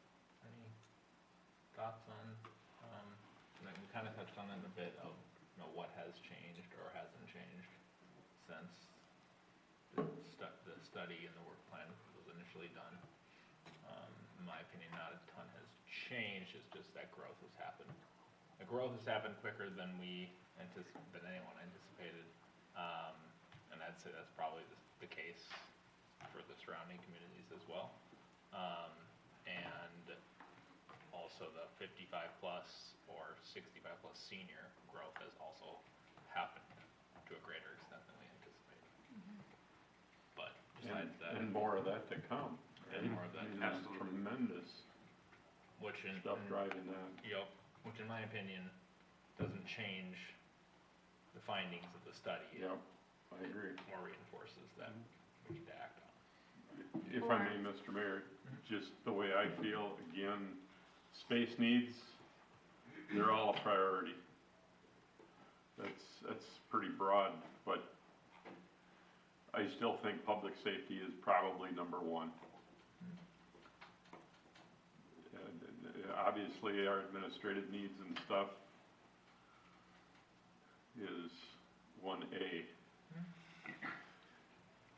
Any thoughts on, like we kind of touched on it in a bit of, you know, what has changed or hasn't changed since the study and the work plan was initially done. In my opinion, not a ton has changed, it's just that growth has happened. The growth has happened quicker than anyone anticipated, and I'd say that's probably the case for the surrounding communities as well. And also the 55 plus or 65 plus senior growth has also happened to a greater extent than we anticipated. But besides that, and more of that to come. And more of that to That's come. tremendous stuff driving that. Yep, which in my opinion doesn't change the findings of the study. Yep, I agree. More reinforces that we need to act on. If I may, Mr. Mayor, just the way I feel, again, space needs, they're all a priority. That's pretty broad, but I still think public safety is probably number one. Obviously, our administrative needs and stuff is 1A.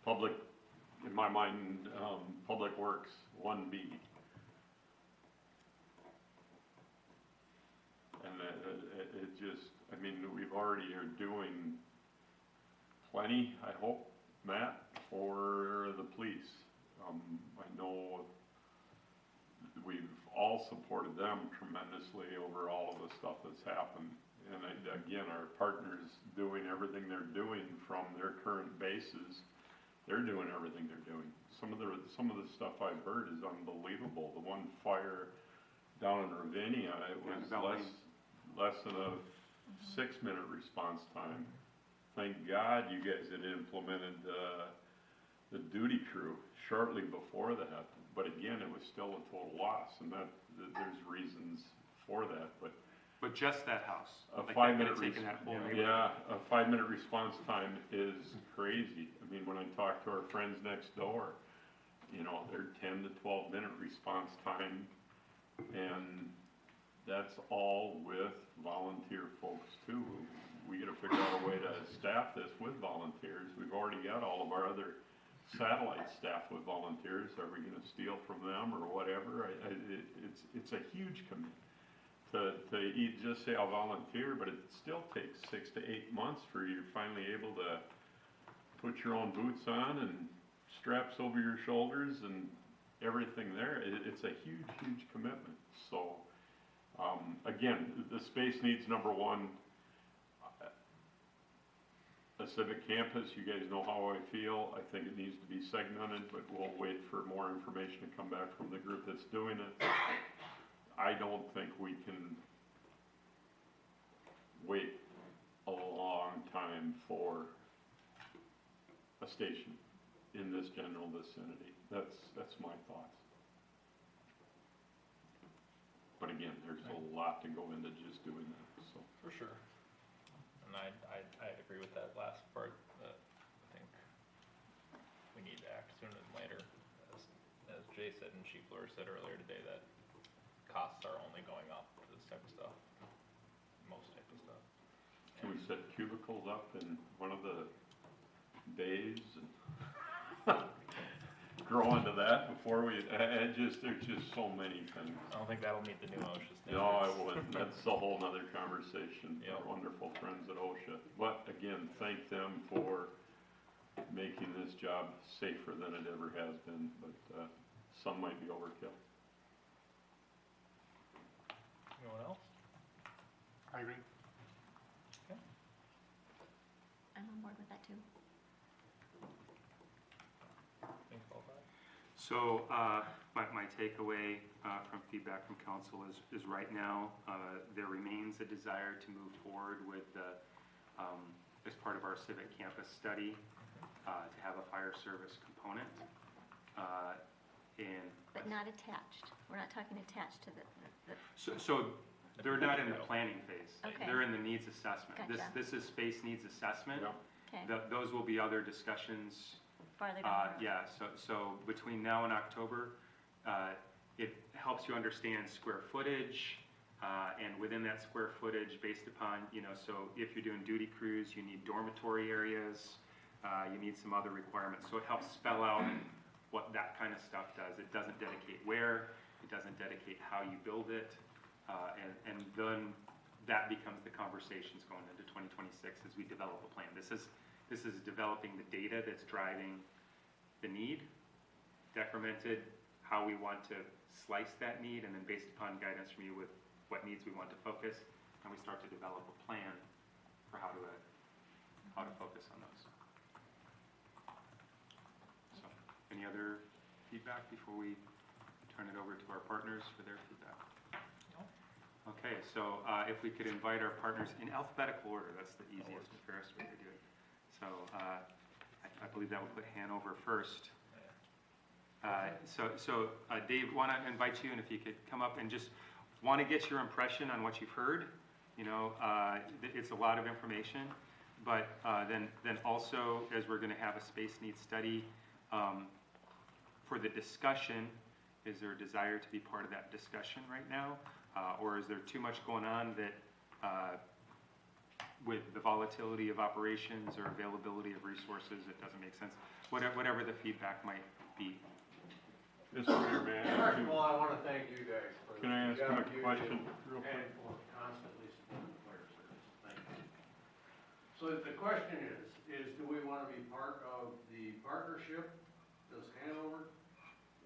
Public, in my mind, Public Works, 1B. And it just, I mean, we've already are doing plenty, I hope, Matt, for the police. I know we've all supported them tremendously over all of the stuff that's happened. And again, our partners doing everything they're doing from their current bases, they're doing everything they're doing. Some of the stuff I've heard is unbelievable. The one fire down in Ravinia, it was less than a 6-minute response time. Thank God you guys had implemented the duty crew shortly before that. But again, it was still a total loss, and there's reasons for that. But just that house, A like 5-minute taking that whole neighborhood. yeah, a 5-minute response time is crazy. I mean, when I talk to our friends next door, you know, they're 10 to 12-minute response time, and that's all with volunteer folks too. We got to figure out a way to staff this with volunteers. We've already got all of our other satellite staff with volunteers. Are we going to steal from them or whatever? It's a huge commitment to just say I'll volunteer, but it still takes 6 to 8 months for you finally able to put your own boots on and straps over your shoulders and everything there. It's a huge, huge commitment. So again, the space needs number one. A civic campus, you guys know how I feel. I think it needs to be segmented, but we'll wait for more information to come back from the group that's doing it. I don't think we can wait a long time for a station in this general vicinity. That's my thoughts. But again, there's a lot to go into just doing that, so. For sure. And I agree with that last part, that I think we need to act sooner than later. As Jay said and Chief Lure said earlier today, that costs are only going up for this type of stuff, most type of stuff. Can we set cubicles up in one of the bays and grow into that before we, there's just so many things. I don't think that'll meet the new OSHA standards. No, I wouldn't. That's a whole nother conversation. Yep. Our wonderful friends at OSHA. But again, thank them for making this job safer than it ever has been, but some might be overkill. Anyone else? I agree. I'm on board with that too. Think about that. So my takeaway from feedback from council is right now there remains a desire to move forward with as part of our civic campus study to have a fire service component. But not attached. We're not talking attached to the So they're not in the planning phase. Okay. They're in the needs assessment. Gotcha. This is space needs assessment. Yeah. okay, Those will be other discussions. farther down. the road. Yeah, so between now and October, it helps you understand square footage, and within that square footage, based upon, so if you're doing duty crews, you need dormitory areas, you need some other requirements. So it helps spell out what that kind of stuff does. It doesn't dedicate where, it doesn't dedicate how you build it, and then that becomes the conversations going into 2026 as we develop a plan. This is developing the data that's driving the need, decremented how we want to slice that need, and then based upon guidance from you with what needs we want to focus, and we start to develop a plan for how to focus on those. So, any other feedback before we turn it over to our partners for their feedback? Okay, so if we could invite our partners in alphabetical order, that's the easiest and fairest way to do it. So I believe that would put Hanover first. Dave, want to invite you, and if you could come up and just want to get your impression on what you've heard. You know, it's a lot of information, but then also, as we're going to have a space needs study for the discussion, is there a desire to be part of that discussion right now? Or is there too much going on that with the volatility of operations or availability of resources, it doesn't make sense? Whatever the feedback might be. Mr. Mayor, may I ask First you, of all, I want to thank you guys for can I ask the him job a you question do real quick? and for constantly supporting the fire service. Thank you. So the question is do we want to be part of the partnership, this Hanover?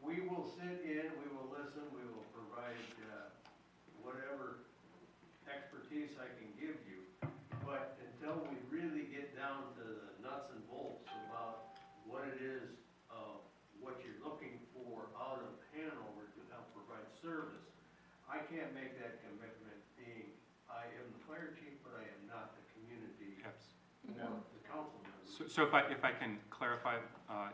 We will sit in, we will listen, we will provide whatever expertise I can give you. But until we really get down to the nuts and bolts about what it is, what you're looking for out of Hanover to help provide service, I can't make that commitment being, I am the fire chief, but I am not the community or the council member. So if I can clarify,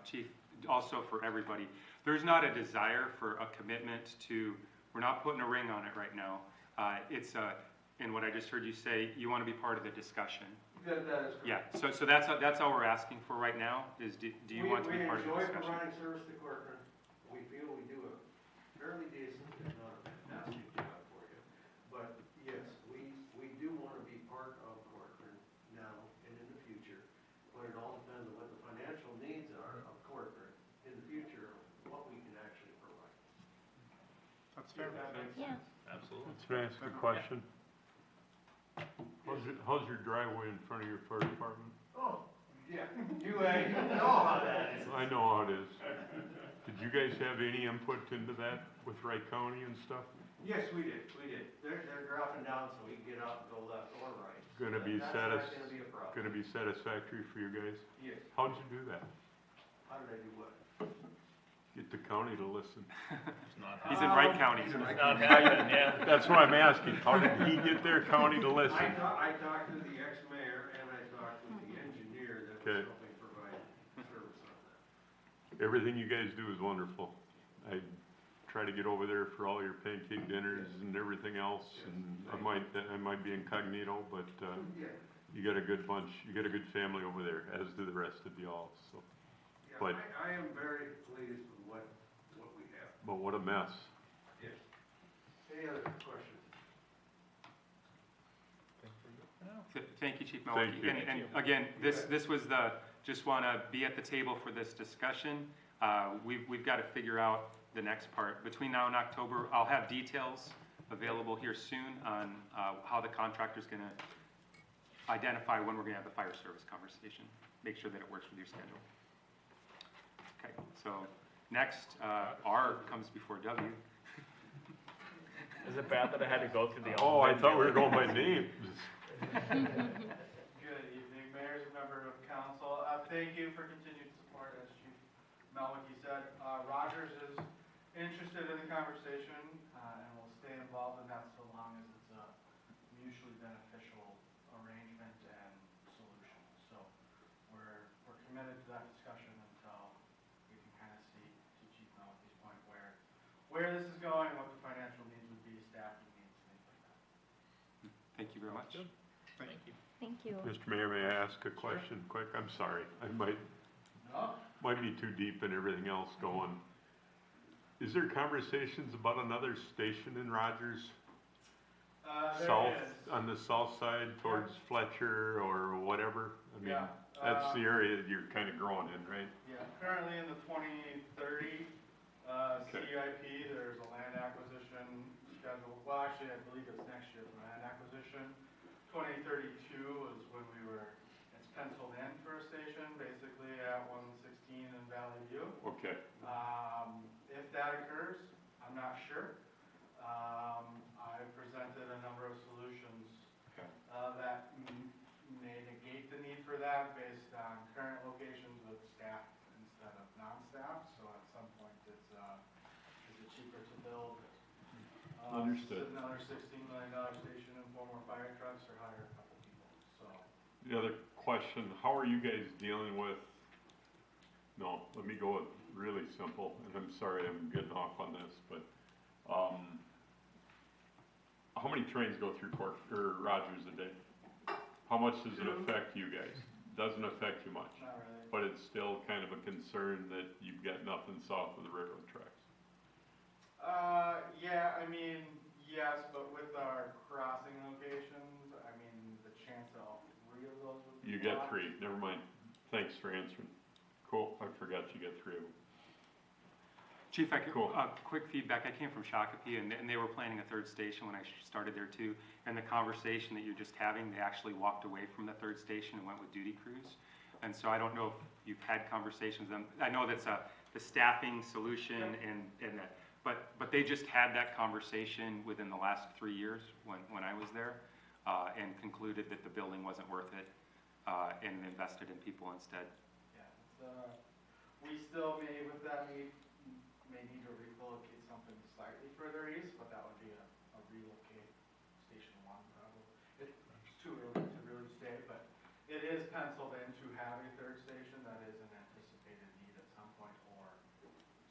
Chief, also for everybody, there's not a desire for a commitment to, we're not putting a ring on it right now. And what I just heard you say, you want to be part of the discussion. That is correct. Yeah, so that's all we're asking for right now, is do you want to be part of the We enjoy discussion? providing service to Corcoran. We feel we do a fairly decent, if not a fantastic job for you. But yes, we do want to be part of Corcoran now and in the future. But it all depends on what the financial needs are of Corcoran in the future, what we can actually provide. That's fair. Yeah. Absolutely. Can I ask a question? How's your driveway in front of your fire department? Oh, yeah, you know how that is. I know how it is. Did you guys have any input into that with Wright County and stuff? Yes, we did. They're dropping down so we can get out and go left or right. Gonna be That's not gonna be a problem. gonna be satisfactory for you guys? Yes. How'd you do that? How did I do what? Get the county to listen. It's not He's in Wright County. It's not happening, yeah. That's what I'm asking. How did he get their county to listen? I talked to the ex-mayor and I talked with the engineer that Okay. was helping provide service on that. Everything you guys do is wonderful. I try to get over there for all your pancake dinners and everything else, and I might be incognito, but, Yeah, you got a good bunch, you got a good family over there, as do the rest of y'all, so. yeah, But- I am very pleased with what we have. But what a mess. Yes. Any other questions? Thank you, Chief Thank Milwaukee. you. And again, this was just want to be at the table for this discussion. We've got to figure out the next part. Between now and October, I'll have details available here soon on how the contractor's going to identify when we're going to have the fire service conversation. Make sure that it works with your schedule. Okay, so next, R comes before W. Is it bad that I had to go through the Oh, I alphabet? thought we were going by names. Good evening, mayors and members of council. Thank you for continued support, as Chief Malwicki said. Rogers is interested in the conversation and will stay involved in that so long as it's a mutually beneficial arrangement and solution. So we're committed to that discussion until we can kind of see, to Chief Malwicki's point, where this is going, what the financial needs would be, staffing needs, things like that. Thank you very much. Thank you. Thank you. Mr. Mayor, may I ask a question quick? I'm sorry, I might be too deep in everything else going. Is there conversations about another station in Rogers? There South, is. on the south side towards Fletcher or whatever? I mean, Yeah, that's the area that you're kind of growing in, right? Yeah, currently in the 2030 Okay. CIP, there's a land acquisition scheduled, well, actually, I believe it's next year, the land acquisition. 2032 is when it's penciled in for a station, basically at 116 in Valley View. Okay, If that occurs, I'm not sure. I presented a number of solutions Okay. that may negate the need for that based on current locations with staff instead of non-staff. So at some point, is it cheaper to build? Understood. Another $16 million station and 4 more fire trucks or hire a couple people. So the other question, how are you guys dealing with No, let me go with really simple, and I'm sorry I'm getting off on this, but, how many trains go through Rogers a day? How much does it affect you guys? Doesn't affect you much, Not really. but it's still kind of a concern that you've got nothing south of the railroad tracks. Yeah, I mean, yes, but with our crossing locations, I mean, the chance that all three of those would be You get blocked. 3, never mind. Thanks for answering. Cool, I forgot you get 3 of them. Chief, I could, Cool. quick feedback, I came from Shakopee, and they were planning a third station when I started there too, and the conversation that you're just having, they actually walked away from the third station and went with duty crews. And so I don't know if you've had conversations, and I know that's the staffing solution and that, but they just had that conversation within the last 3 years when I was there, and concluded that the building wasn't worth it, and invested in people instead. Yeah, it's, we still may, with that, may need to relocate something slightly further east, but that would be a relocate Station 1 probably. It's too early to really say, but it is penciled in to have a third station. That is an anticipated need at some point, or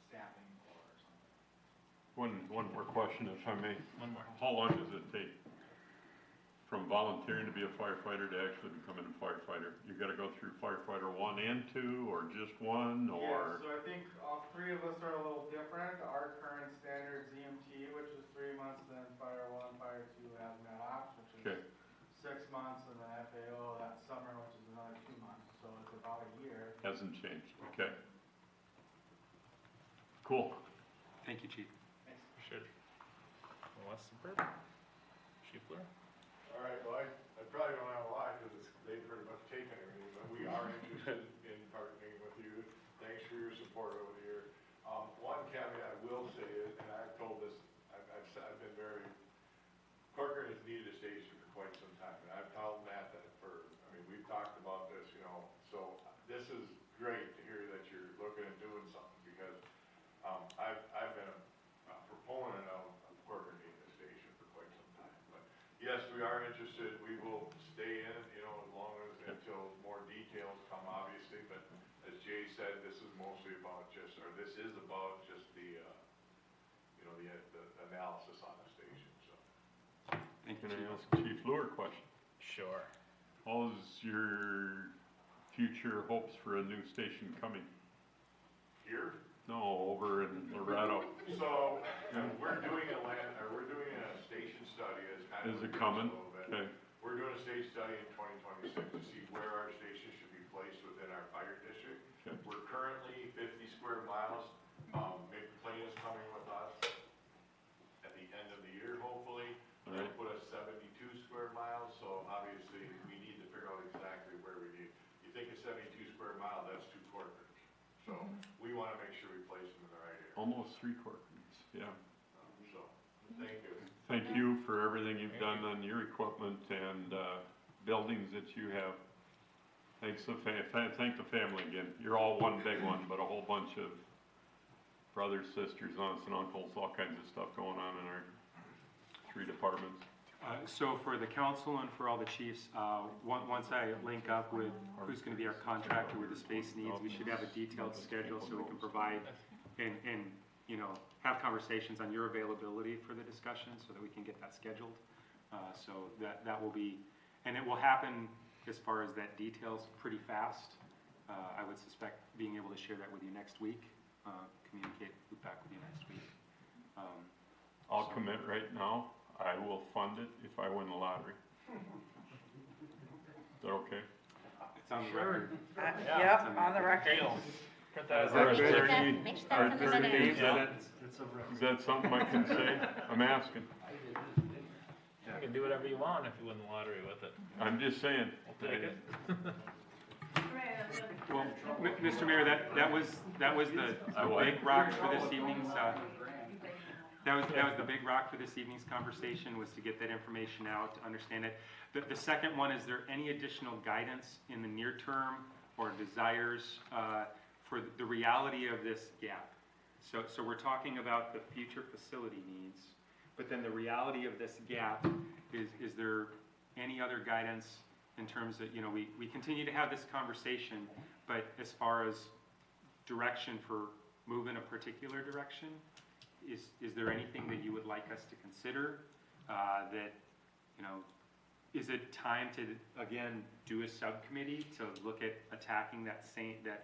staffing or something. One more question, if I may. One more. How long does it take from volunteering to be a firefighter to actually becoming a firefighter? You gotta go through firefighter 1 and 2, or just 1, Yeah, or? so I think all three of us are a little different. Our current standard is EMT, which is 3 months, then Fire 1, Fire 2, Hazmat Ops, which Okay. is 6 months, and then FAO that summer, which is another 2 months, so it's about a year. Hasn't changed, okay. Cool. Thank you, Chief. Thanks. Should. West Suburban? Chief Blair? All right, well, I probably don't have a lot because they've pretty much taken everything, but we are interested in partnering with you. Thanks for your support over the year. One caveat I will say is, and I've told this, I've been very, Corcoran has needed a station for quite some time, and I've told Matt that we've talked about this, so this is great to hear that you're looking at doing something, because I've been a proponent of Corcoran needing a station for quite some time, but yes, we are interested. We will stay in, as long as, until more details come, obviously, but as Jay said, this is mostly about the, the analysis on the station, so. Thank you, Can I Chief. ask Chief Lure a question? Sure. How's your future hopes for a new station coming? Here, No, over in Loretto. so, we're doing a station study as kind of. Is it coming? a little bit. Okay, We're doing a station study in 2026 to see where our station should be placed within our fire district. Okay. We're currently 50 square miles. McLean is coming with us at the end of the year, hopefully. All That'll right. put us 72 square miles, so obviously we need to figure out exactly where we need. You think of 72 square mile, that's 2 Corcorans. So we want to make sure we place them in the right area. almost 3 Corcorans, yeah. So, thank you. Thank you for everything you've done on your equipment and buildings that you have. Thank the family again. You're all one big one, but a whole bunch of brothers, sisters, aunts and uncles, all kinds of stuff going on in our 3 departments. So for the council and for all the chiefs, once I link up with who's going to be our contractor with the space needs, we should have a detailed schedule so we can provide and have conversations on your availability for the discussion so that we can get that scheduled. So that will be, and it will happen as far as that details pretty fast. I would suspect being able to share that with you next week, communicate back with you next week. I'll commit right now, I will fund it if I win the lottery. Is that okay? It's on the record. Yep, on the record. Put that as Our Make sure attorney- that- make sure our that's in the attorney minutes. is that- Is that something I can say? I'm asking. You can do whatever you want if you win the lottery with it. I'm just saying. We'll take it. Well, Mr. Mayor, that was the big rock for this evening's, that was the big rock for this evening's conversation, was to get that information out, to understand it. The second one, is there any additional guidance in the near term or desires for the reality of this gap? So we're talking about the future facility needs, but then the reality of this gap, is there any other guidance in terms of, we continue to have this conversation, but as far as direction for moving a particular direction. Is there anything that you would like us to consider? That, you know, is it time to, again, do a subcommittee to look at attacking that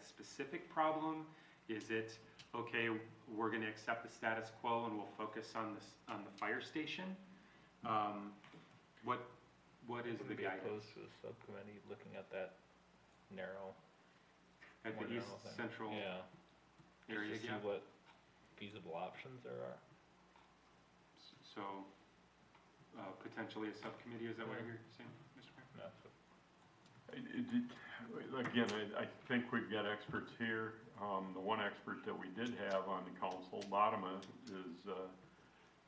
specific problem? Is it, okay, we're gonna accept the status quo and we'll focus on the fire station? What is the Would be guidance? opposed to the subcommittee looking at that narrow, At the more east narrow thing. central Yeah, area, just to yeah? see what feasible options there are. So, potentially a subcommittee, is that what you're saying, Mr. Mayor? That's what Again, I think we've got experts here. The one expert that we did have on the council, Latimer, is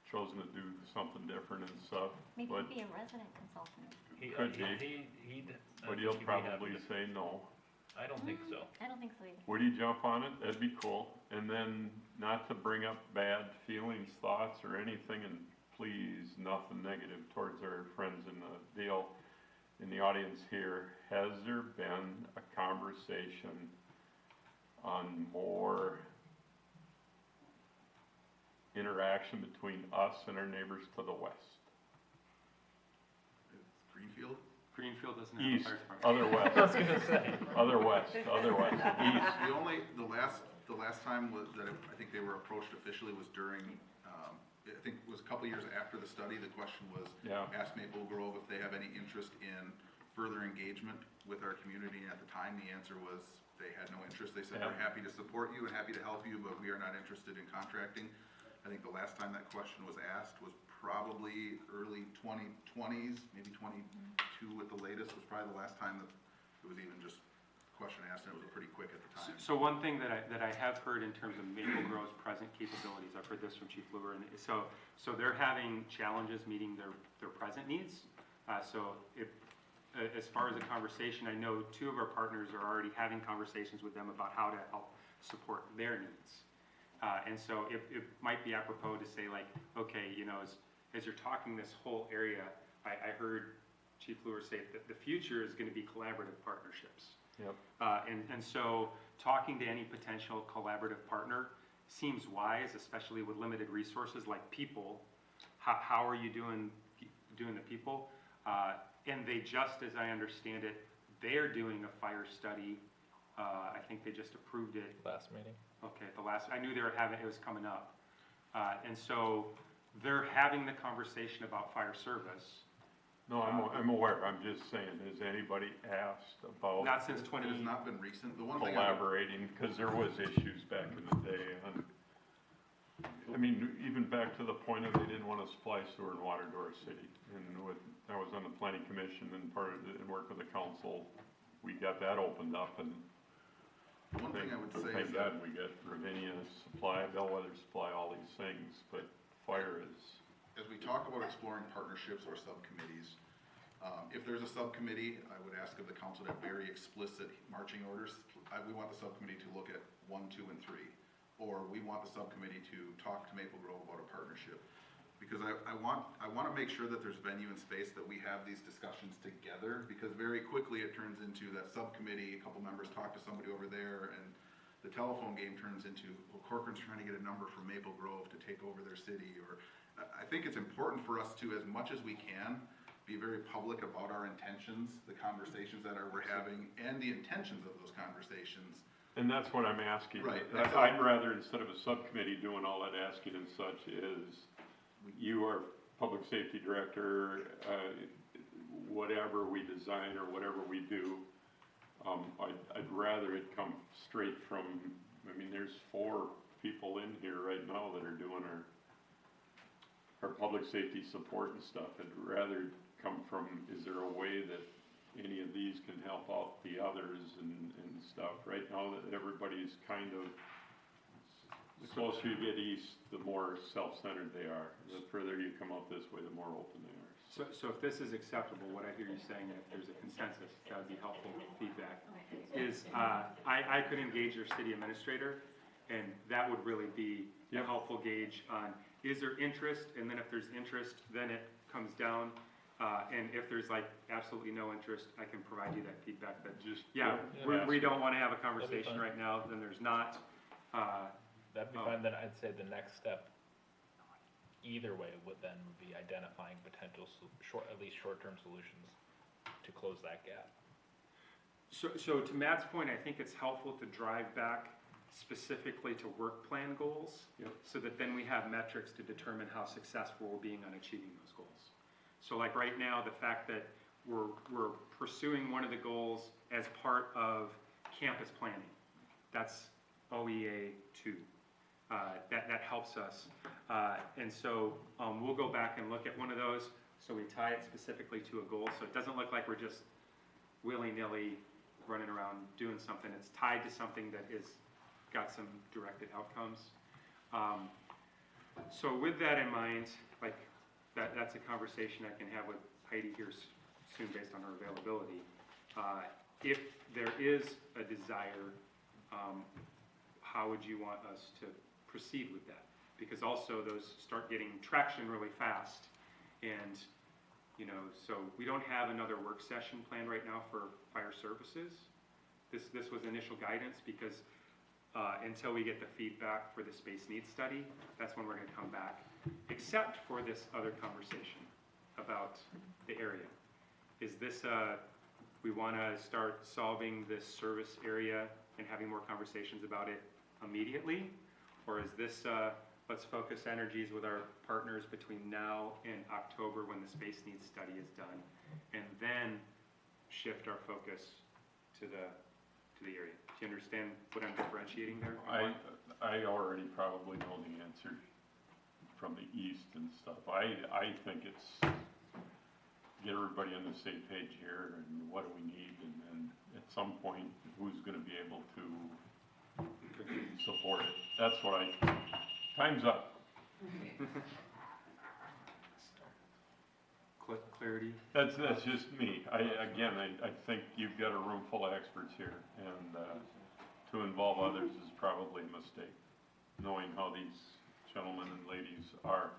chosen to do something different and stuff. Maybe But, he'd be a resident consultant. Could be. But he'll probably say no. I don't think so. I don't think so either. Would he jump on it? That'd be cool. And then, not to bring up bad feelings, thoughts, or anything, and please, nothing negative towards our friends in the audience here. Has there been a conversation on more interaction between us and our neighbors to the west? It's Greenfield? Greenfield doesn't have a East, fire department. other west. I was gonna say. Other west, east. The last time was that I think they were approached officially was during, I think it was a couple years after the study. The question was, Yeah. ask Maple Grove if they have any interest in further engagement with our community. And at the time, the answer was they had no interest. They said, Yeah. we're happy to support you and happy to help you, but we are not interested in contracting. I think the last time that question was asked was probably early 2020s, maybe 22 at the latest was probably the last time that it was even just a question asked, and it was pretty quick at the time. So one thing that I have heard in terms of Maple Grove's present capabilities, I've heard this from Chief Luer, and so they're having challenges meeting their present needs. So as far as a conversation, I know two of our partners are already having conversations with them about how to help support their needs. And so it might be apropos to say like, okay, you know, as you're talking this whole area, I heard Chief Luer say that the future is going to be collaborative partnerships. Yep. And so talking to any potential collaborative partner seems wise, especially with limited resources like people. How are you doing the people? And they just, as I understand it, they're doing a fire study. I think they just approved it. Last meeting. Okay, I knew they were having, it was coming up. And so they're having the conversation about fire service. No, I'm aware. I'm just saying, has anybody asked about Not since It has not been recent. The one thing collaborating? Because there was issues back in the day. And I mean, even back to the point of they didn't want to supply sewer and water to our city. And I was on the planning commission and part of it, and work with the council. We got that opened up, and one thing I would say thank is that God we got Ravinia supply, Bellwether supply, all these things, but fire is. as we talk about exploring partnerships or subcommittees, if there's a subcommittee, I would ask of the council to have very explicit marching orders. We want the subcommittee to look at 1, 2, and 3. Or we want the subcommittee to talk to Maple Grove about a partnership. Because I want to make sure that there's venue and space that we have these discussions together, because very quickly it turns into that subcommittee, a couple members talk to somebody over there, and the telephone game turns into, well, Corcoran's trying to get a number from Maple Grove to take over their city. Or I think it's important for us to, as much as we can, be very public about our intentions, the conversations that we're having, and the intentions of those conversations. And that's what I'm asking. Right. I'd rather, instead of a subcommittee doing all that asking and such, is you are public safety director, whatever we design or whatever we do, I'd rather it come straight from, I mean, there's 4 people in here right now that are doing our public safety support and stuff. I'd rather come from, is there a way that any of these can help out the others and stuff? Right now, that everybody's kind of, the closer you get east, the more self-centered they are. The further you come up this way, the more open they are. So if this is acceptable, what I hear you saying, and if there's a consensus, that would be helpful feedback, is I could engage your city administrator, and that would really be a helpful gauge on, is there interest? And then if there's interest, then it comes down. And if there's like absolutely no interest, I can provide you that feedback, that Just, yeah, Yeah. we don't want to have a conversation fine. right now, then there's not. That'd be Oh. fine, then I'd say the next step, either way, would then be identifying potential at least short-term solutions to close that gap. So to Matt's point, I think it's helpful to drive back specifically to work plan goals. Yep. So that then we have metrics to determine how successful we're being on achieving those goals. So like right now, the fact that we're pursuing one of the goals as part of campus planning, that's OEA 2. That helps us. And so we'll go back and look at one of those, so we tie it specifically to a goal, so it doesn't look like we're just willy-nilly running around doing something. It's tied to something that is got some directed outcomes. So with that in mind, like that's a conversation I can have with Heidi here soon based on her availability. If there is a desire, how would you want us to proceed with that? Because also those start getting traction really fast, and so we don't have another work session planned right now for fire services. This was initial guidance because until we get the feedback for the space needs study, that's when we're going to come back, except for this other conversation about the area. Is this we want to start solving this service area and having more conversations about it immediately? Or is this, let's focus energies with our partners between now and October when the space needs study is done, and then shift our focus to the area? Do you understand what I'm differentiating there? I already probably know the answer from the east and stuff. I think it's get everybody on the same page here, and what do we need, and then at some point, who's gonna be able to support it? That's what time's up. Clarity? That's just me. I think you've got a room full of experts here, and to involve others is probably a mistake, knowing how these gentlemen and ladies are.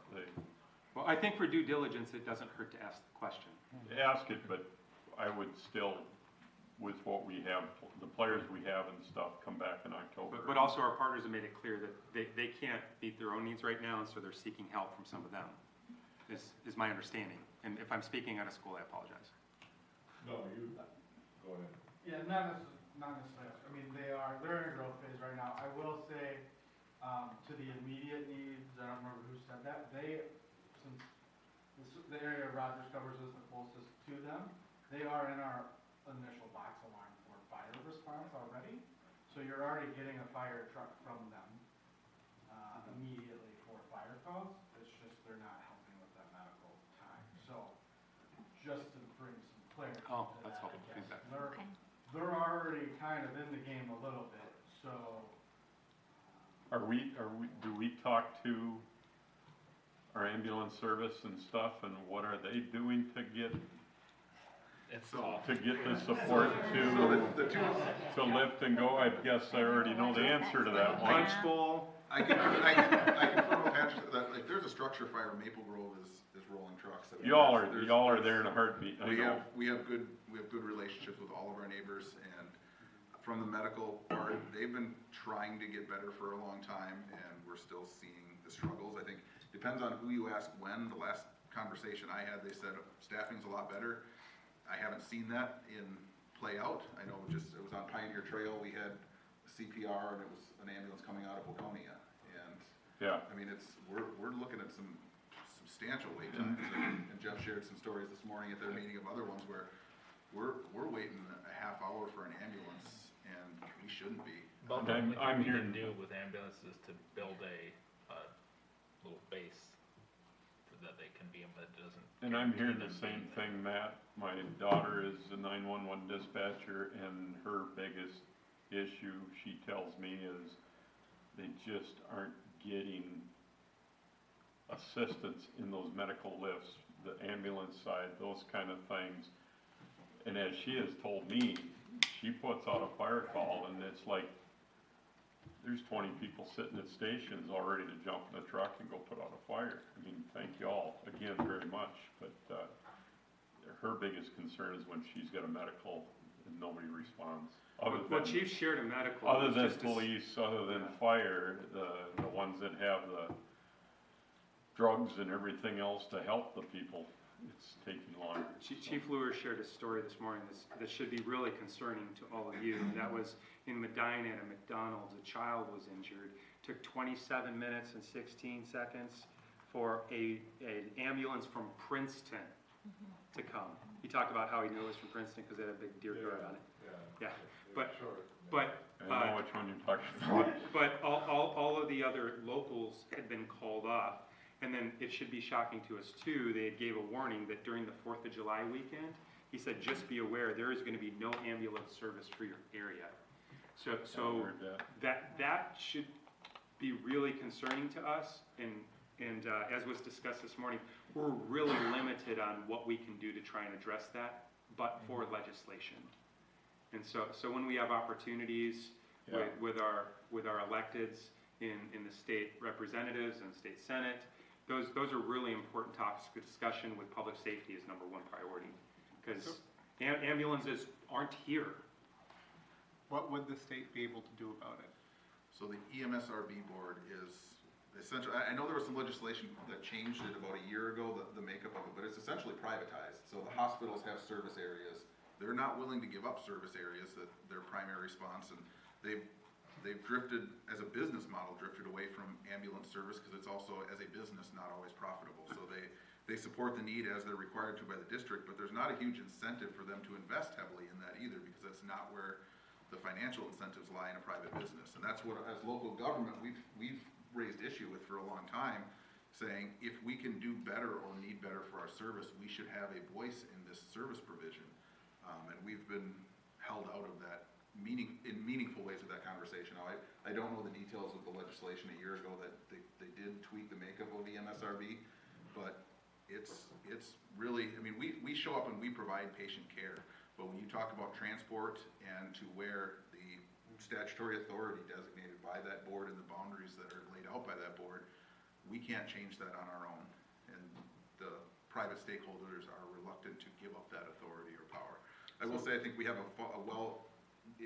Well, I think for due diligence, it doesn't hurt to ask the question. Ask it, but I would still, with what we have, the players we have and stuff, come back in October. But also our partners have made it clear that they can't meet their own needs right now, and so they're seeking help from some of them, is my understanding. And if I'm speaking out of school, I apologize. No, you, go ahead. Yeah, not necessarily. I mean, they're in a growth phase right now. I will say, to the immediate needs, I don't remember who said that, since the area Rogers covers is the closest to them, they are in our initial box alarm for fire response already. So you're already getting a fire truck from them immediately for fire calls. It's just they're not helping with that medical time. So just to bring some clarity. Oh, to that's that, helpful yes, feedback. Okay. They're already kind of in the game a little bit, so. Do we talk to our ambulance service and stuff, and what are they doing to get It's So- tough. the support So the two, to lift and go? I guess I already know the answer to that one. Punch bowl. I confirm with Patrick that if there's a structure fire, Maple Grove is rolling trucks. I mean, Y'all there's- are there in a heartbeat, I know. We have good relationships with all of our neighbors, and from the medical part, they've been trying to get better for a long time, and we're still seeing the struggles. I think, depends on who you ask when. The last conversation I had, they said staffing's a lot better. I haven't seen that play out. I know it was on Pioneer Trail, we had CPR, and it was an ambulance coming out of Waconia, and Yeah, I mean, we're looking at some substantial wait times, and Jeff shared some stories this morning at their meeting of other ones where we're waiting a half hour for an ambulance, and we shouldn't be. About the only thing we can do with ambulances to build a little base that they can be in, but it doesn't. and I'm hearing guarantee the them same being there. thing, Matt. My daughter is a 911 dispatcher, and her biggest issue, she tells me, is they just aren't getting assistance in those medical lifts, the ambulance side, those kind of things. And as she has told me, she puts out a fire call, and it's like, there's 20 people sitting at stations all ready to jump in the truck and go put out a fire. I mean, thank y'all again very much, but her biggest concern is when she's got a medical and nobody responds. Other Well, than, Chief shared a medical. other It's than just a s- police, other than Yeah. fire, the ones that have the drugs and everything else to help the people, it's taking longer. Chief Lewis shared a story this morning that should be really concerning to all of you. And that was in Medina at a McDonald's, a child was injured. Took 27 minutes and 16 seconds for an ambulance from Princeton to come. He talked about how he knew it was from Princeton because it had a big deer guard on it. Yeah, but, but, I know which one you're talking about. but all of the other locals had been called off. And then it should be shocking to us too, they gave a warning that during the 4th of July weekend, he said, just be aware, there is gonna be no ambulance service for your area. So heard that. that should be really concerning to us, and as was discussed this morning, we're really limited on what we can do to try and address that, but for legislation. And so when we have opportunities Yeah. with our electeds in the state representatives and state senate, those are really important topics of discussion with public safety as number one priority. Because ambulances aren't here. What would the state be able to do about it? So the E EMSRB board is essentially, I know there was some legislation that changed it about a year ago, the makeup of it, but it's essentially privatized. So the hospitals have service areas. They're not willing to give up service areas that their primary response, and they've drifted, as a business model, drifted away from ambulance service because it's also, as a business, not always profitable. So they support the need as they're required to by the district, but there's not a huge incentive for them to invest heavily in that either, because that's not where the financial incentives lie in a private business. And that's what, as local government, we've raised issue with for a long time, saying if we can do better or need better for our service, we should have a voice in this service provision. And we've been held out of that in meaningful ways of that conversation. Now, I don't know the details of the legislation a year ago that they did tweak the makeup of the MSRB, but it's really, I mean, we show up and we provide patient care, but when you talk about transport and to where the statutory authority designated by that board and the boundaries that are laid out by that board, we can't change that on our own. And the private stakeholders are reluctant to give up that authority or power. I will say, I think we have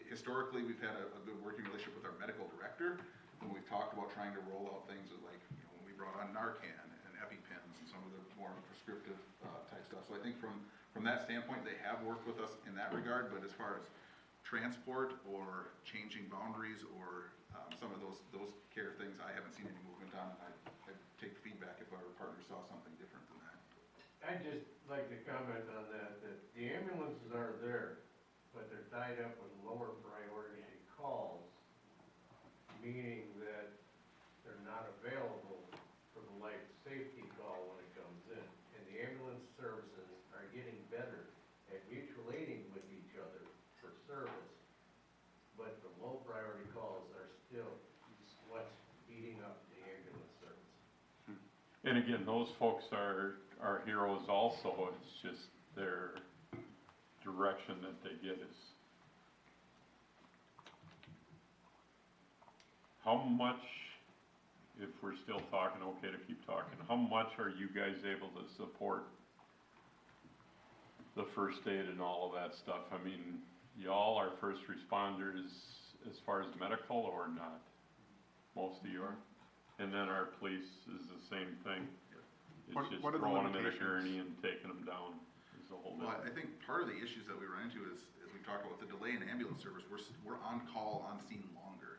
historically, we've had a good working relationship with our medical director when we've talked about trying to roll out things like, when we brought on Narcan and EpiPens and some of the more prescriptive type stuff. So I think from that standpoint, they have worked with us in that regard, but as far as transport or changing boundaries or some of those care things, I haven't seen any movement on, and I'd take feedback if our partner saw something different than that. I'd just like to comment on that the ambulances are there, but they're tied up with lower priority calls, meaning that they're not available for the life safety call when it comes in. And the ambulance services are getting better at mutual aiding with each other for service, but the low priority calls are still what's eating up the ambulance service. And again, those folks are heroes also, it's just their direction that they get is. How much, if we're still talking, okay to keep talking, how much are you guys able to support the first aid and all of that stuff? I mean, y'all are first responders as far as medical or not? Most of you are? And then our police is the same thing. It's just What are the throwing them in a limitations? gurney and taking them down is a whole Well, I different. think part of the issues that we run into is, as we talk about the delay in ambulance service, we're on call, on scene longer.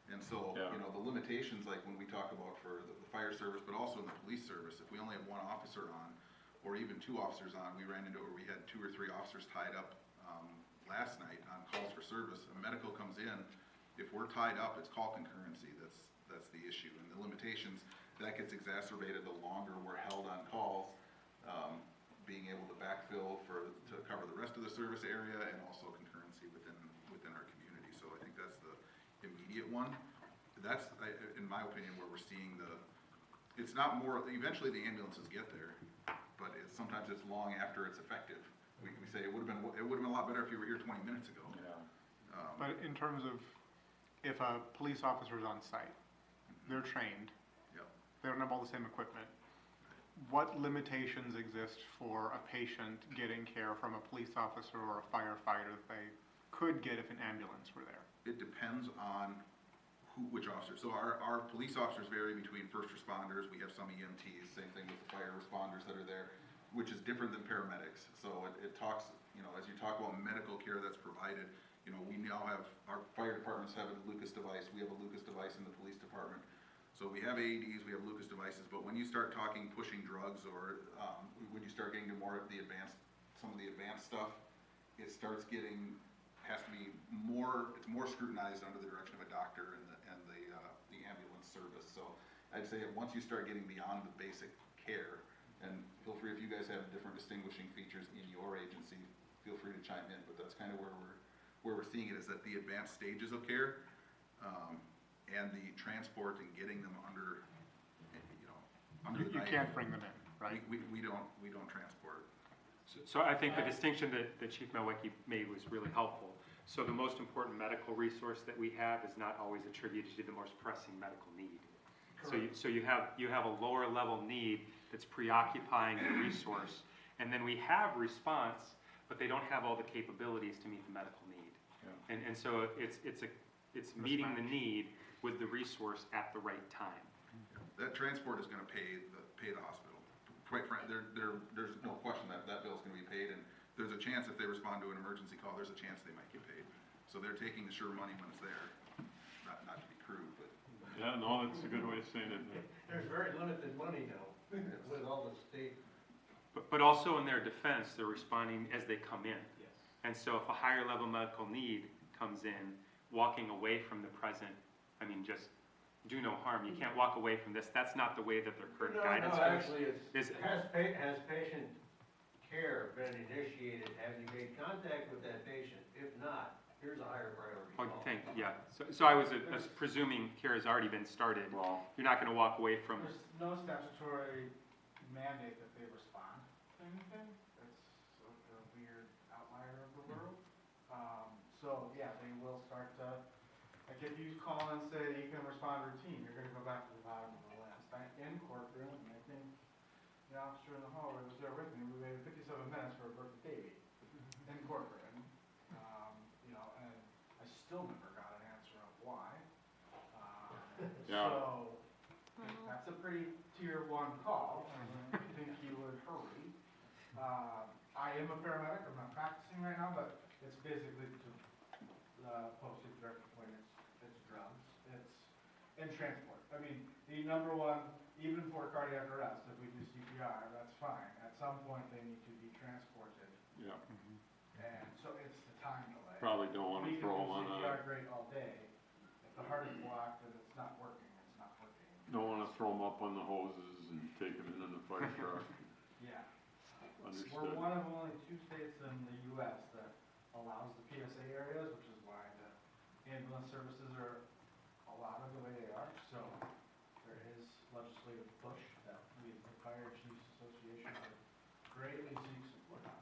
And so, Yeah. the limitations, like when we talk about for the fire service, but also in the police service, if we only have one officer on, or even two officers on, we ran into where we had 2 or 3 officers tied up last night on calls for service. A medical comes in, if we're tied up, it's call concurrency, that's the issue. And the limitations, that gets exacerbated the longer we're held on calls, being able to backfill to cover the rest of the service area and also concurrency within our community. So I think that's the immediate one. That's, in my opinion, where we're seeing it's not more, eventually the ambulances get there, but sometimes it's long after it's effective. We say it would've been a lot better if you were here 20 minutes ago. Yeah. But in terms of, if a police officer's on site, they're trained, Yep. they don't have all the same equipment. what limitations exist for a patient getting care from a police officer or a firefighter that they could get if an ambulance were there? It depends on which officer. So our police officers vary between first responders. We have some EMTs, same thing with the fire responders that are there, which is different than paramedics. So it talks, as you talk about medical care that's provided, we now have, our fire departments have a Lucas device. We have a Lucas device in the police department. So we have AEDs, we have Lucas devices, but when you start talking pushing drugs or when you start getting to more of some of the advanced stuff, it starts getting, has to be more, it's more scrutinized under the direction of a doctor and the ambulance service. So I'd say once you start getting beyond the basic care, and feel free if you guys have different distinguishing features in your agency, feel free to chime in, but that's kind of where we're seeing it, is that the advanced stages of care, and the transport and getting them under the You knife. can't bring them in, right? We don't transport. So I think the distinction that Chief Malwicki made was really helpful. So the most important medical resource that we have is not always attributed to the most pressing medical need. So you have a lower level need that's preoccupying the resource, and then we have response, but they don't have all the capabilities to meet the medical need. Yeah. And so it's meeting the need with the resource at the right time. That transport is going to pay the hospital. Quite frankly, there's no question that bill is going to be paid, and there's a chance if they respond to an emergency call, there's a chance they might get paid. So they're taking the sure money when it's there. Not to be crude, but. Yeah, no, that's a good way of saying it. There's very limited money now with all the state. But also in their defense, they're responding as they come in. Yes. And so if a higher level medical need comes in, walking away from the present, just do no harm. You can't walk away from this. That's not the way that their current guidance No, goes. actually, Is it? has patient care been initiated? Have you made contact with that patient? If not, here's a higher priority Oh, call. thank you, yeah. So I was presuming care has already been started. Well, You're not gonna walk away from, There's no statutory mandate that they respond to anything. It's sort of a weird outlier of the world. So, yeah, they will start to, like, if you call and say you can respond routine, you're gonna go back to the bottom of the list. In Corcoran, and I think the officer in the hallway was there with me, we waited 57 minutes for a birthday baby in Corcoran. And I still never got an answer of why. Yeah. So, that's a pretty tier 1 call. I think he would hurry. I am a paramedic, I'm not practicing right now, but it's basically to posted direct point, it's drugs, and transport. The number one, even for cardiac arrest, if we do CPR, that's fine. At some point, they need to be transported. yeah, And so it's the time delay. probably don't want to throw them on We can do CPR a, great all day. If the heart is blocked and it's not working, it's not working. don't want to throw them up on the hoses and take them in the fire truck. Yeah. Understood. We're one of only 2 states in the US that allows the PSA areas, which is why the ambulance services are allotted the way they are. So there is legislative push that we, the Fire Chiefs Association, would greatly seek support on.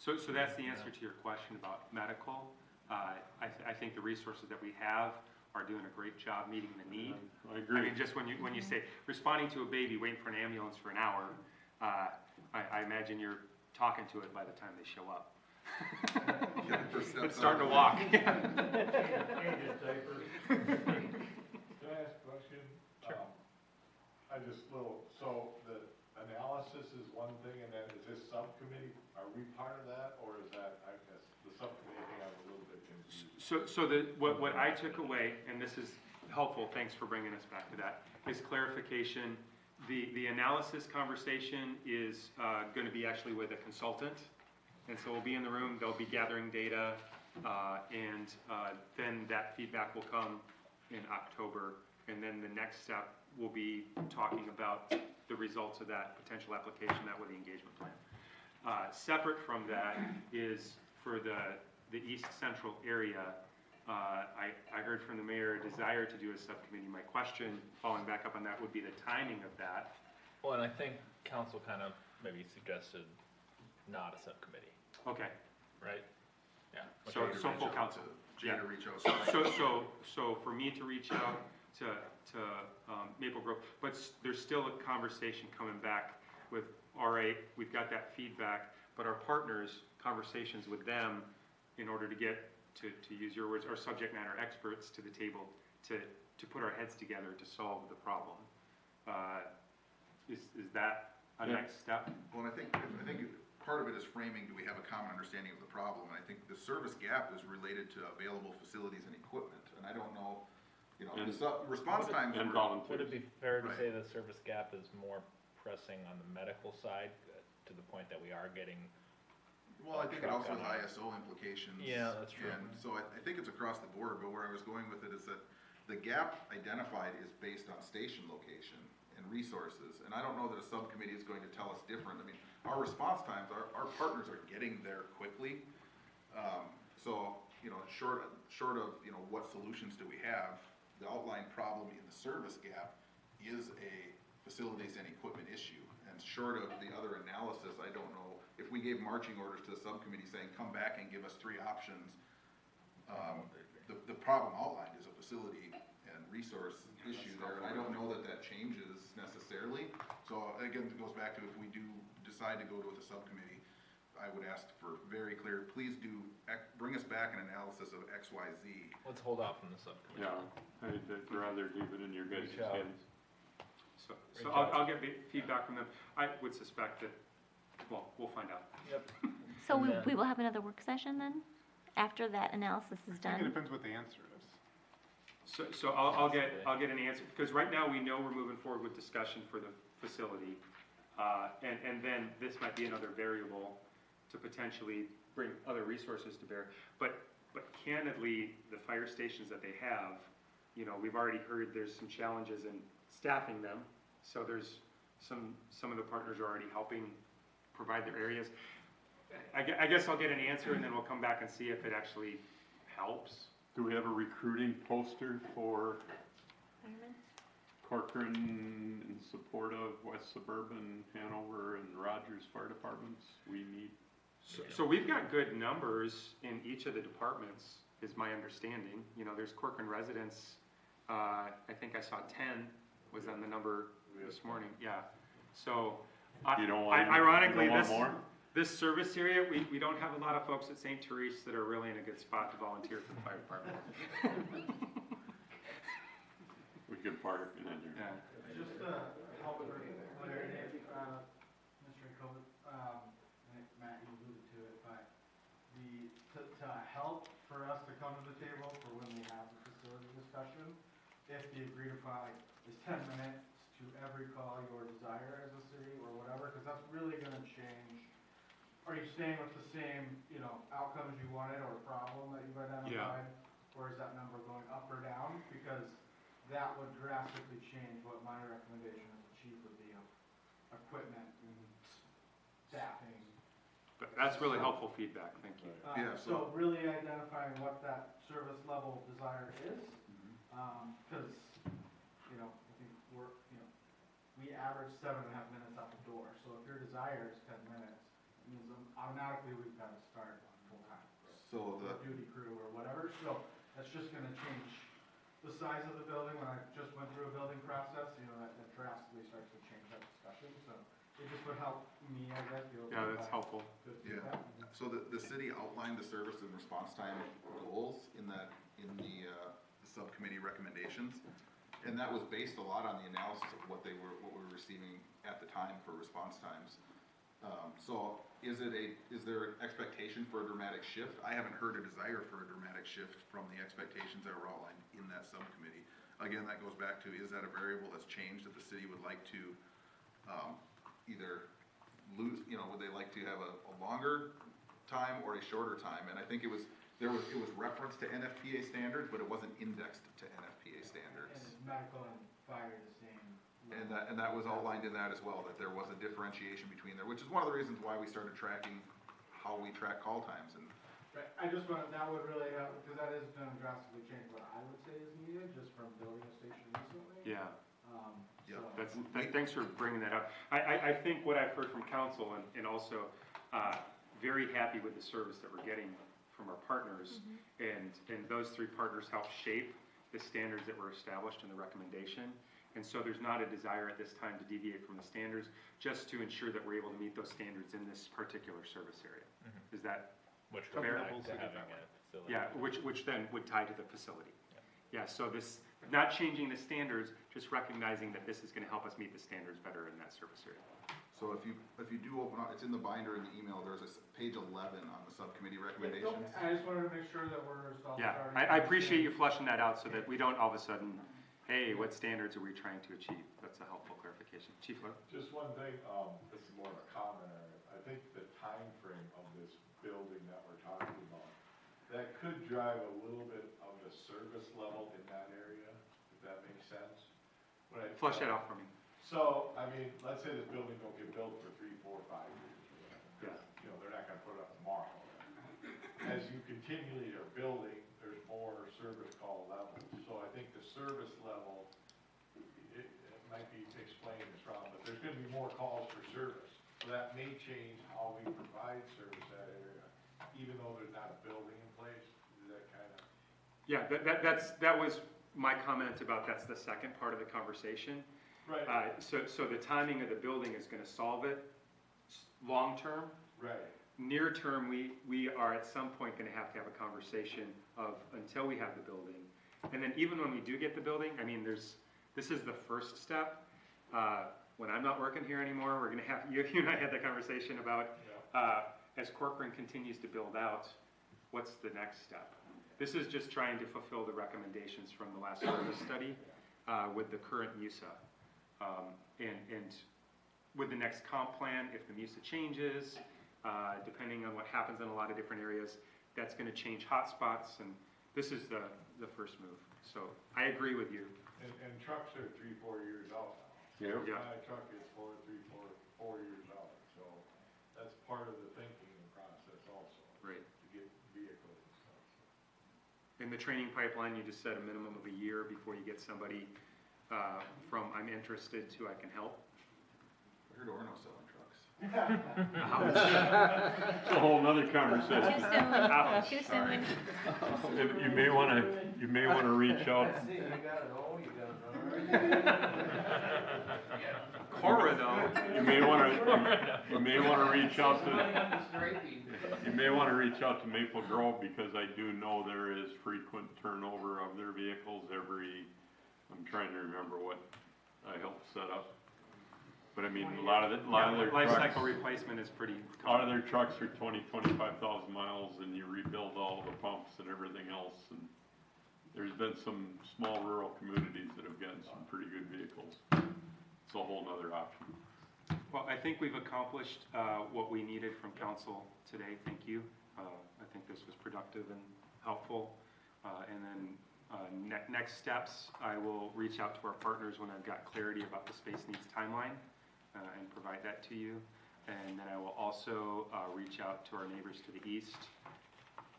so that's the answer to your question about medical. I think the resources that we have are doing a great job meeting the need. I agree. Just when you say responding to a baby waiting for an ambulance for an hour, I imagine you're talking to it by the time they show up. It's starting to walk. Changes diapers. Can I ask a question? Sure. So the analysis is one thing, and then is this subcommittee, are we part of that, or is that, I guess, the subcommittee thing, I'm a little bit confused. So what I took away, and this is helpful, thanks for bringing us back to that, is clarification. The analysis conversation is going to be actually with a consultant. And so we'll be in the room, they'll be gathering data, and then that feedback will come in October. And then the next step will be talking about the results of that potential application, that with the engagement plan. Separate from that is for the East Central area, I heard from the mayor a desire to do a subcommittee. My question, following back up on that, would be the timing of that. Well, and I think council kind of maybe suggested not a subcommittee, Okay, right? Yeah. so full council. Jay to reach out. So for me to reach out, Maple Grove, but there's still a conversation coming back with, all right, we've got that feedback, but our partners, conversations with them in order to get, to use your words, our subject matter experts to the table to put our heads together to solve the problem. Is that a next step? Well, and I think part of it is framing, do we have a common understanding of the problem? And I think the service gap is related to available facilities and equipment, and I don't know, you know, And- response times And were. Would volunteers. it be fair to Right. say the service gap is more pressing on the medical side, to the point that we are getting? Well, I think it Truck also has on it. ISO implications. Yeah, that's true. And so I think it's across the board, but where I was going with it is that the gap identified is based on station location and resources. And I don't know that a subcommittee is going to tell us different. I mean, our response times, our partners are getting there quickly. So, you know, short of, you know, what solutions do we have, the outlined problem in the service gap is a facilities and equipment issue. And short of the other analysis, I don't know, if we gave marching orders to the subcommittee saying, come back and give us 3 options, the problem outlined is a facility and resource issue there, and I don't know that that changes necessarily. So again, it goes back to if we do decide to go with a subcommittee, I would ask for very clear, please do, bring us back an analysis of X, Y, Z. Let's hold off on the subcommittee. Yeah, I'd rather leave it in your guys' Reach out. hands. So Reach out. I'll get feedback from them. I would suspect that, well, we'll find out. Yep. So And then- we will have another work session then, after that analysis is I think it done? depends what the answer is. So I'll get an answer, because right now we know we're moving forward with discussion for the facility. And then this might be another variable to potentially bring other resources to bear. But candidly, the fire stations that they have, you know, we've already heard there's some challenges in staffing them. So there's some of the partners are already helping provide their areas. I guess I'll get an answer and then we'll come back and see if it actually helps. Do we have a recruiting poster for Firemen? Corcoran in support of West Suburban, Hanover, and Rogers Fire Departments? We need, So we've got good numbers in each of the departments, is my understanding. You know, there's Corcoran residents, I think I saw 10 was on the number this morning, yeah. So, you don't want, ironically, you don't want more? this service area, we don't have a lot of folks at St. Therese that are really in a good spot to volunteer for the fire department. We could park and then there. Yeah. Just to help with clarity, Mr. Cole, Matt, you alluded to it, but to help for us to come to the table for when we have the facility discussion, if the agreed upon is 10 minutes to every call your desire as a city or whatever, because that's really gonna change. Are you staying with the same, you know, outcomes you wanted or problem that you've identified? Or is that number going up or down? Because that would drastically change what my recommendation as a chief would be of equipment and staffing. But that's really helpful feedback, thank you. Yeah, So really identifying what that service level desire is, because, you know, I think we average 7.5 minutes out the door. So if your desire is 10 minutes, it means automatically we've got to start on full-time. So Or duty crew or whatever, so that's just gonna change the size of the building. When I just went through a building process, you know, that drastically starts to change that discussion, so it just would help me, I guess, be able to. Yeah, that's provide helpful. good Yeah. feedback. So the city outlined the service and response time goals in the subcommittee recommendations. And that was based a lot on the analysis of what we were receiving at the time for response times. So is there an expectation for a dramatic shift? I haven't heard a desire for a dramatic shift from the expectations that were outlined in that subcommittee. Again, that goes back to, is that a variable that's changed that the city would like to either lose, you know, would they like to have a longer time or a shorter time? And I think it was referenced to NFPA standards, but it wasn't indexed to NFPA standards. And is medical and fire the same? And that was outlined in that as well, that there was a differentiation between there, which is one of the reasons why we started tracking how we track call times. And Right, I just wanted, that would really help, because that is gonna drastically change what I would say is needed, just from building a station recently. Yeah. Yeah. So. Thanks for bringing that up. I think what I've heard from council and also very happy with the service that we're getting from our partners. And those 3 partners help shape the standards that were established in the recommendation. And so there's not a desire at this time to deviate from the standards, just to ensure that we're able to meet those standards in this particular service area. Is that Which goes fair? back to having a facility. Yeah, which then would tie to the facility. Yeah, so this, not changing the standards, just recognizing that this is gonna help us meet the standards better in that service area. So if you do open up, it's in the binder in the email, there's page 11 on the subcommittee recommendations. I just wanted to make sure that we're self-starting. Yeah, I appreciate you fleshing that out so that we don't all of a sudden, hey, what standards are we trying to achieve? That's a helpful clarification. Chief Lowe? Just one thing, this is more of a comment on it. I think the time frame of this building that we're talking about, that could drive a little bit of the service level in that area, if that makes sense. Flesh that out for me. So, I mean, let's say this building don't get built for 3, 4, 5 years. Because, you know, they're not gonna put it up tomorrow. As you continually are building, there's more service call levels. So I think the service level, it might be explained this wrong, but there's gonna be more calls for service. So that may change how we provide service that area, even though there's not a building in place. Is that kind of? Yeah, that was my comment about that's the second part of the conversation. Right. So the timing of the building is gonna solve it long-term. Right. Near term, we are at some point gonna have to have a conversation of, until we have the building. And then even when we do get the building, I mean, this is the first step. When I'm not working here anymore, we're gonna have, you and I had that conversation about, as Corcoran continues to build out, what's the next step? This is just trying to fulfill the recommendations from the last service study with the current MUSA. And with the next comp plan, if the MUSA changes, depending on what happens in a lot of different areas, that's going to change hotspots, and this is the first move. So I agree with you. And trucks are 3, 4 years out now. Yeah. My truck is 4 years out, so that's part of the thinking process also. Right. To get vehicles and stuff. In the training pipeline, you just said a minimum of a year before you get somebody from I'm interested to I can help. I heard Orno selling trucks. It's a whole nother conversation. Too soon. You may wanna reach out. You gotta know, you gotta know. Cora, though. You may wanna reach out to Maple Grove, because I do know there is frequent turnover of their vehicles I'm trying to remember what I helped set up. But I mean, a lot of their Life trucks, cycle replacement is pretty a lot of their trucks are 25,000 miles, and you rebuild all the pumps and everything else. And there's been some small rural communities that have gotten some pretty good vehicles. It's a whole nother option. Well, I think we've accomplished what we needed from council today. Thank you. I think this was productive and helpful. And then next steps, I will reach out to our partners when I've got clarity about the space needs timeline and provide that to you. And then I will also reach out to our neighbors to the east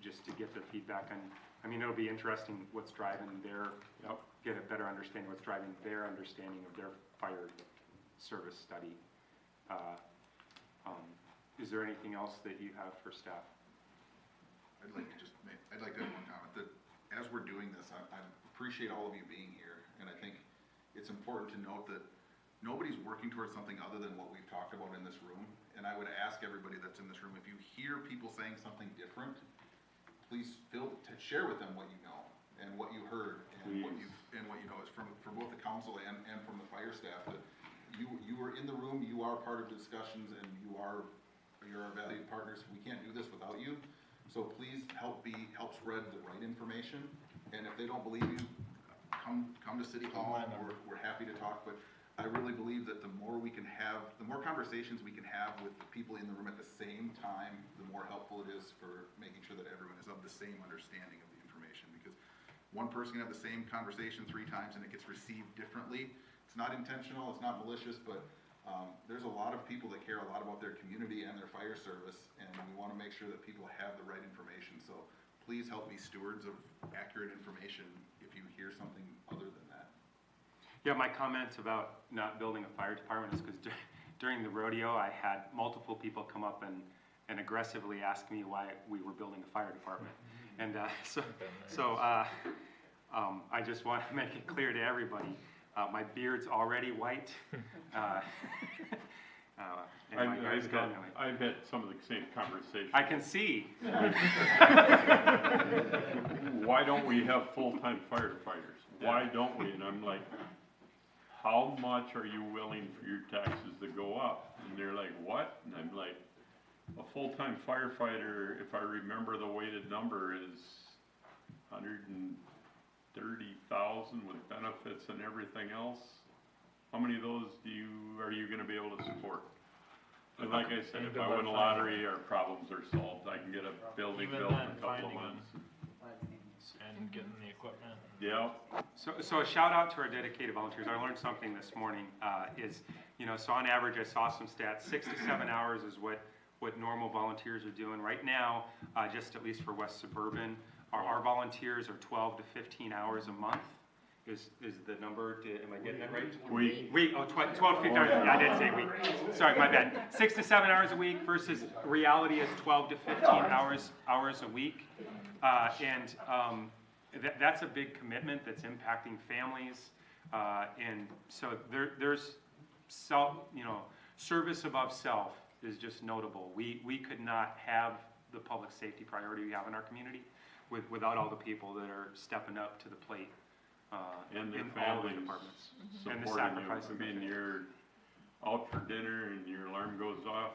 just to get their feedback on, I mean, it'll be interesting what's driving their, get a better understanding what's driving their understanding of their fire service study. Is there anything else that you have for staff? I'd like to have one comment, that as we're doing this, I appreciate all of you being here, and I think it's important to note that nobody's working towards something other than what we've talked about in this room, and I would ask everybody that's in this room, if you hear people saying something different, please share with them what you know, and what you heard, and what you know is from both the council and from the fire staff, that you are in the room, you are part of the discussions, and you're our valued partners. We can't do this without you. So please help spread the right information, and if they don't believe you, come to City Hall, and we're happy to talk, but I really believe that the more conversations we can have with the people in the room at the same time, the more helpful it is for making sure that everyone is of the same understanding of the information, because one person can have the same conversation 3 times and it gets received differently. It's not intentional, it's not malicious, but there's a lot of people that care a lot about their community and their fire service, and we want to make sure that people have the right information. So please help be stewards of accurate information if you hear something other than that. Yeah, my comments about not building a fire department is because during the rodeo, I had multiple people come up and aggressively ask me why we were building a fire department. And I just want to make it clear to everybody, my beard's already white. And my hair's gone away. I've had some of the same conversations. I can see. Why don't we have full-time firefighters? Why don't we? And I'm like, how much are you willing for your taxes to go up? And they're like, what? And I'm like, a full-time firefighter, if I remember the weighted number, is 130,000 with benefits and everything else. How many of those are you gonna be able to support? And like I said, if I win a lottery, our problems are solved. I can get a building Even built in then, a couple of finding months. And getting the equipment. Yeah, So a shout out to our dedicated volunteers. I learned something this morning, so on average, I saw some stats, 6 to 7 hours is what normal volunteers are doing. Right now, just at least for West Suburban, our volunteers are 12 to 15 hours a month is the number, am I getting that right? week. 12 to 15 hours, yeah, I did say week. Sorry, my bad. 6 to 7 hours a week versus reality is 12 to 15 hours a week. That's a big commitment that's impacting families. And so there's service above self is just notable. We could not have the public safety priority we have in our community without all the people that are stepping up to the plate. And their in all the families departments. supporting And the you. sacrifices I they mean, make. you're out for dinner and your alarm goes off.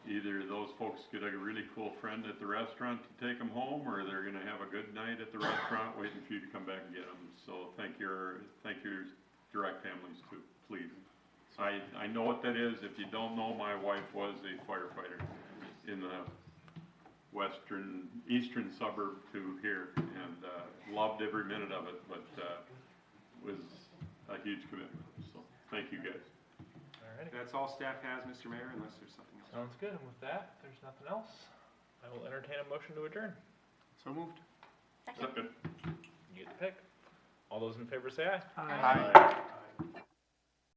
Either those folks get a really cool friend at the restaurant to take them home, or they're gonna have a good night at the restaurant waiting for you to come back and get them. So thank your direct families too, please. I know what that is. If you don't know, my wife was a firefighter in the eastern suburb to here, and loved every minute of it, but was a huge commitment. So thank you guys. Alrighty, That's all staff has, Mr. Mayor, unless there's something else. sounds good. And with that, if there's nothing else, I will entertain a motion to adjourn. So moved. Second. Second. You get to pick. All those in favor say aye. Aye.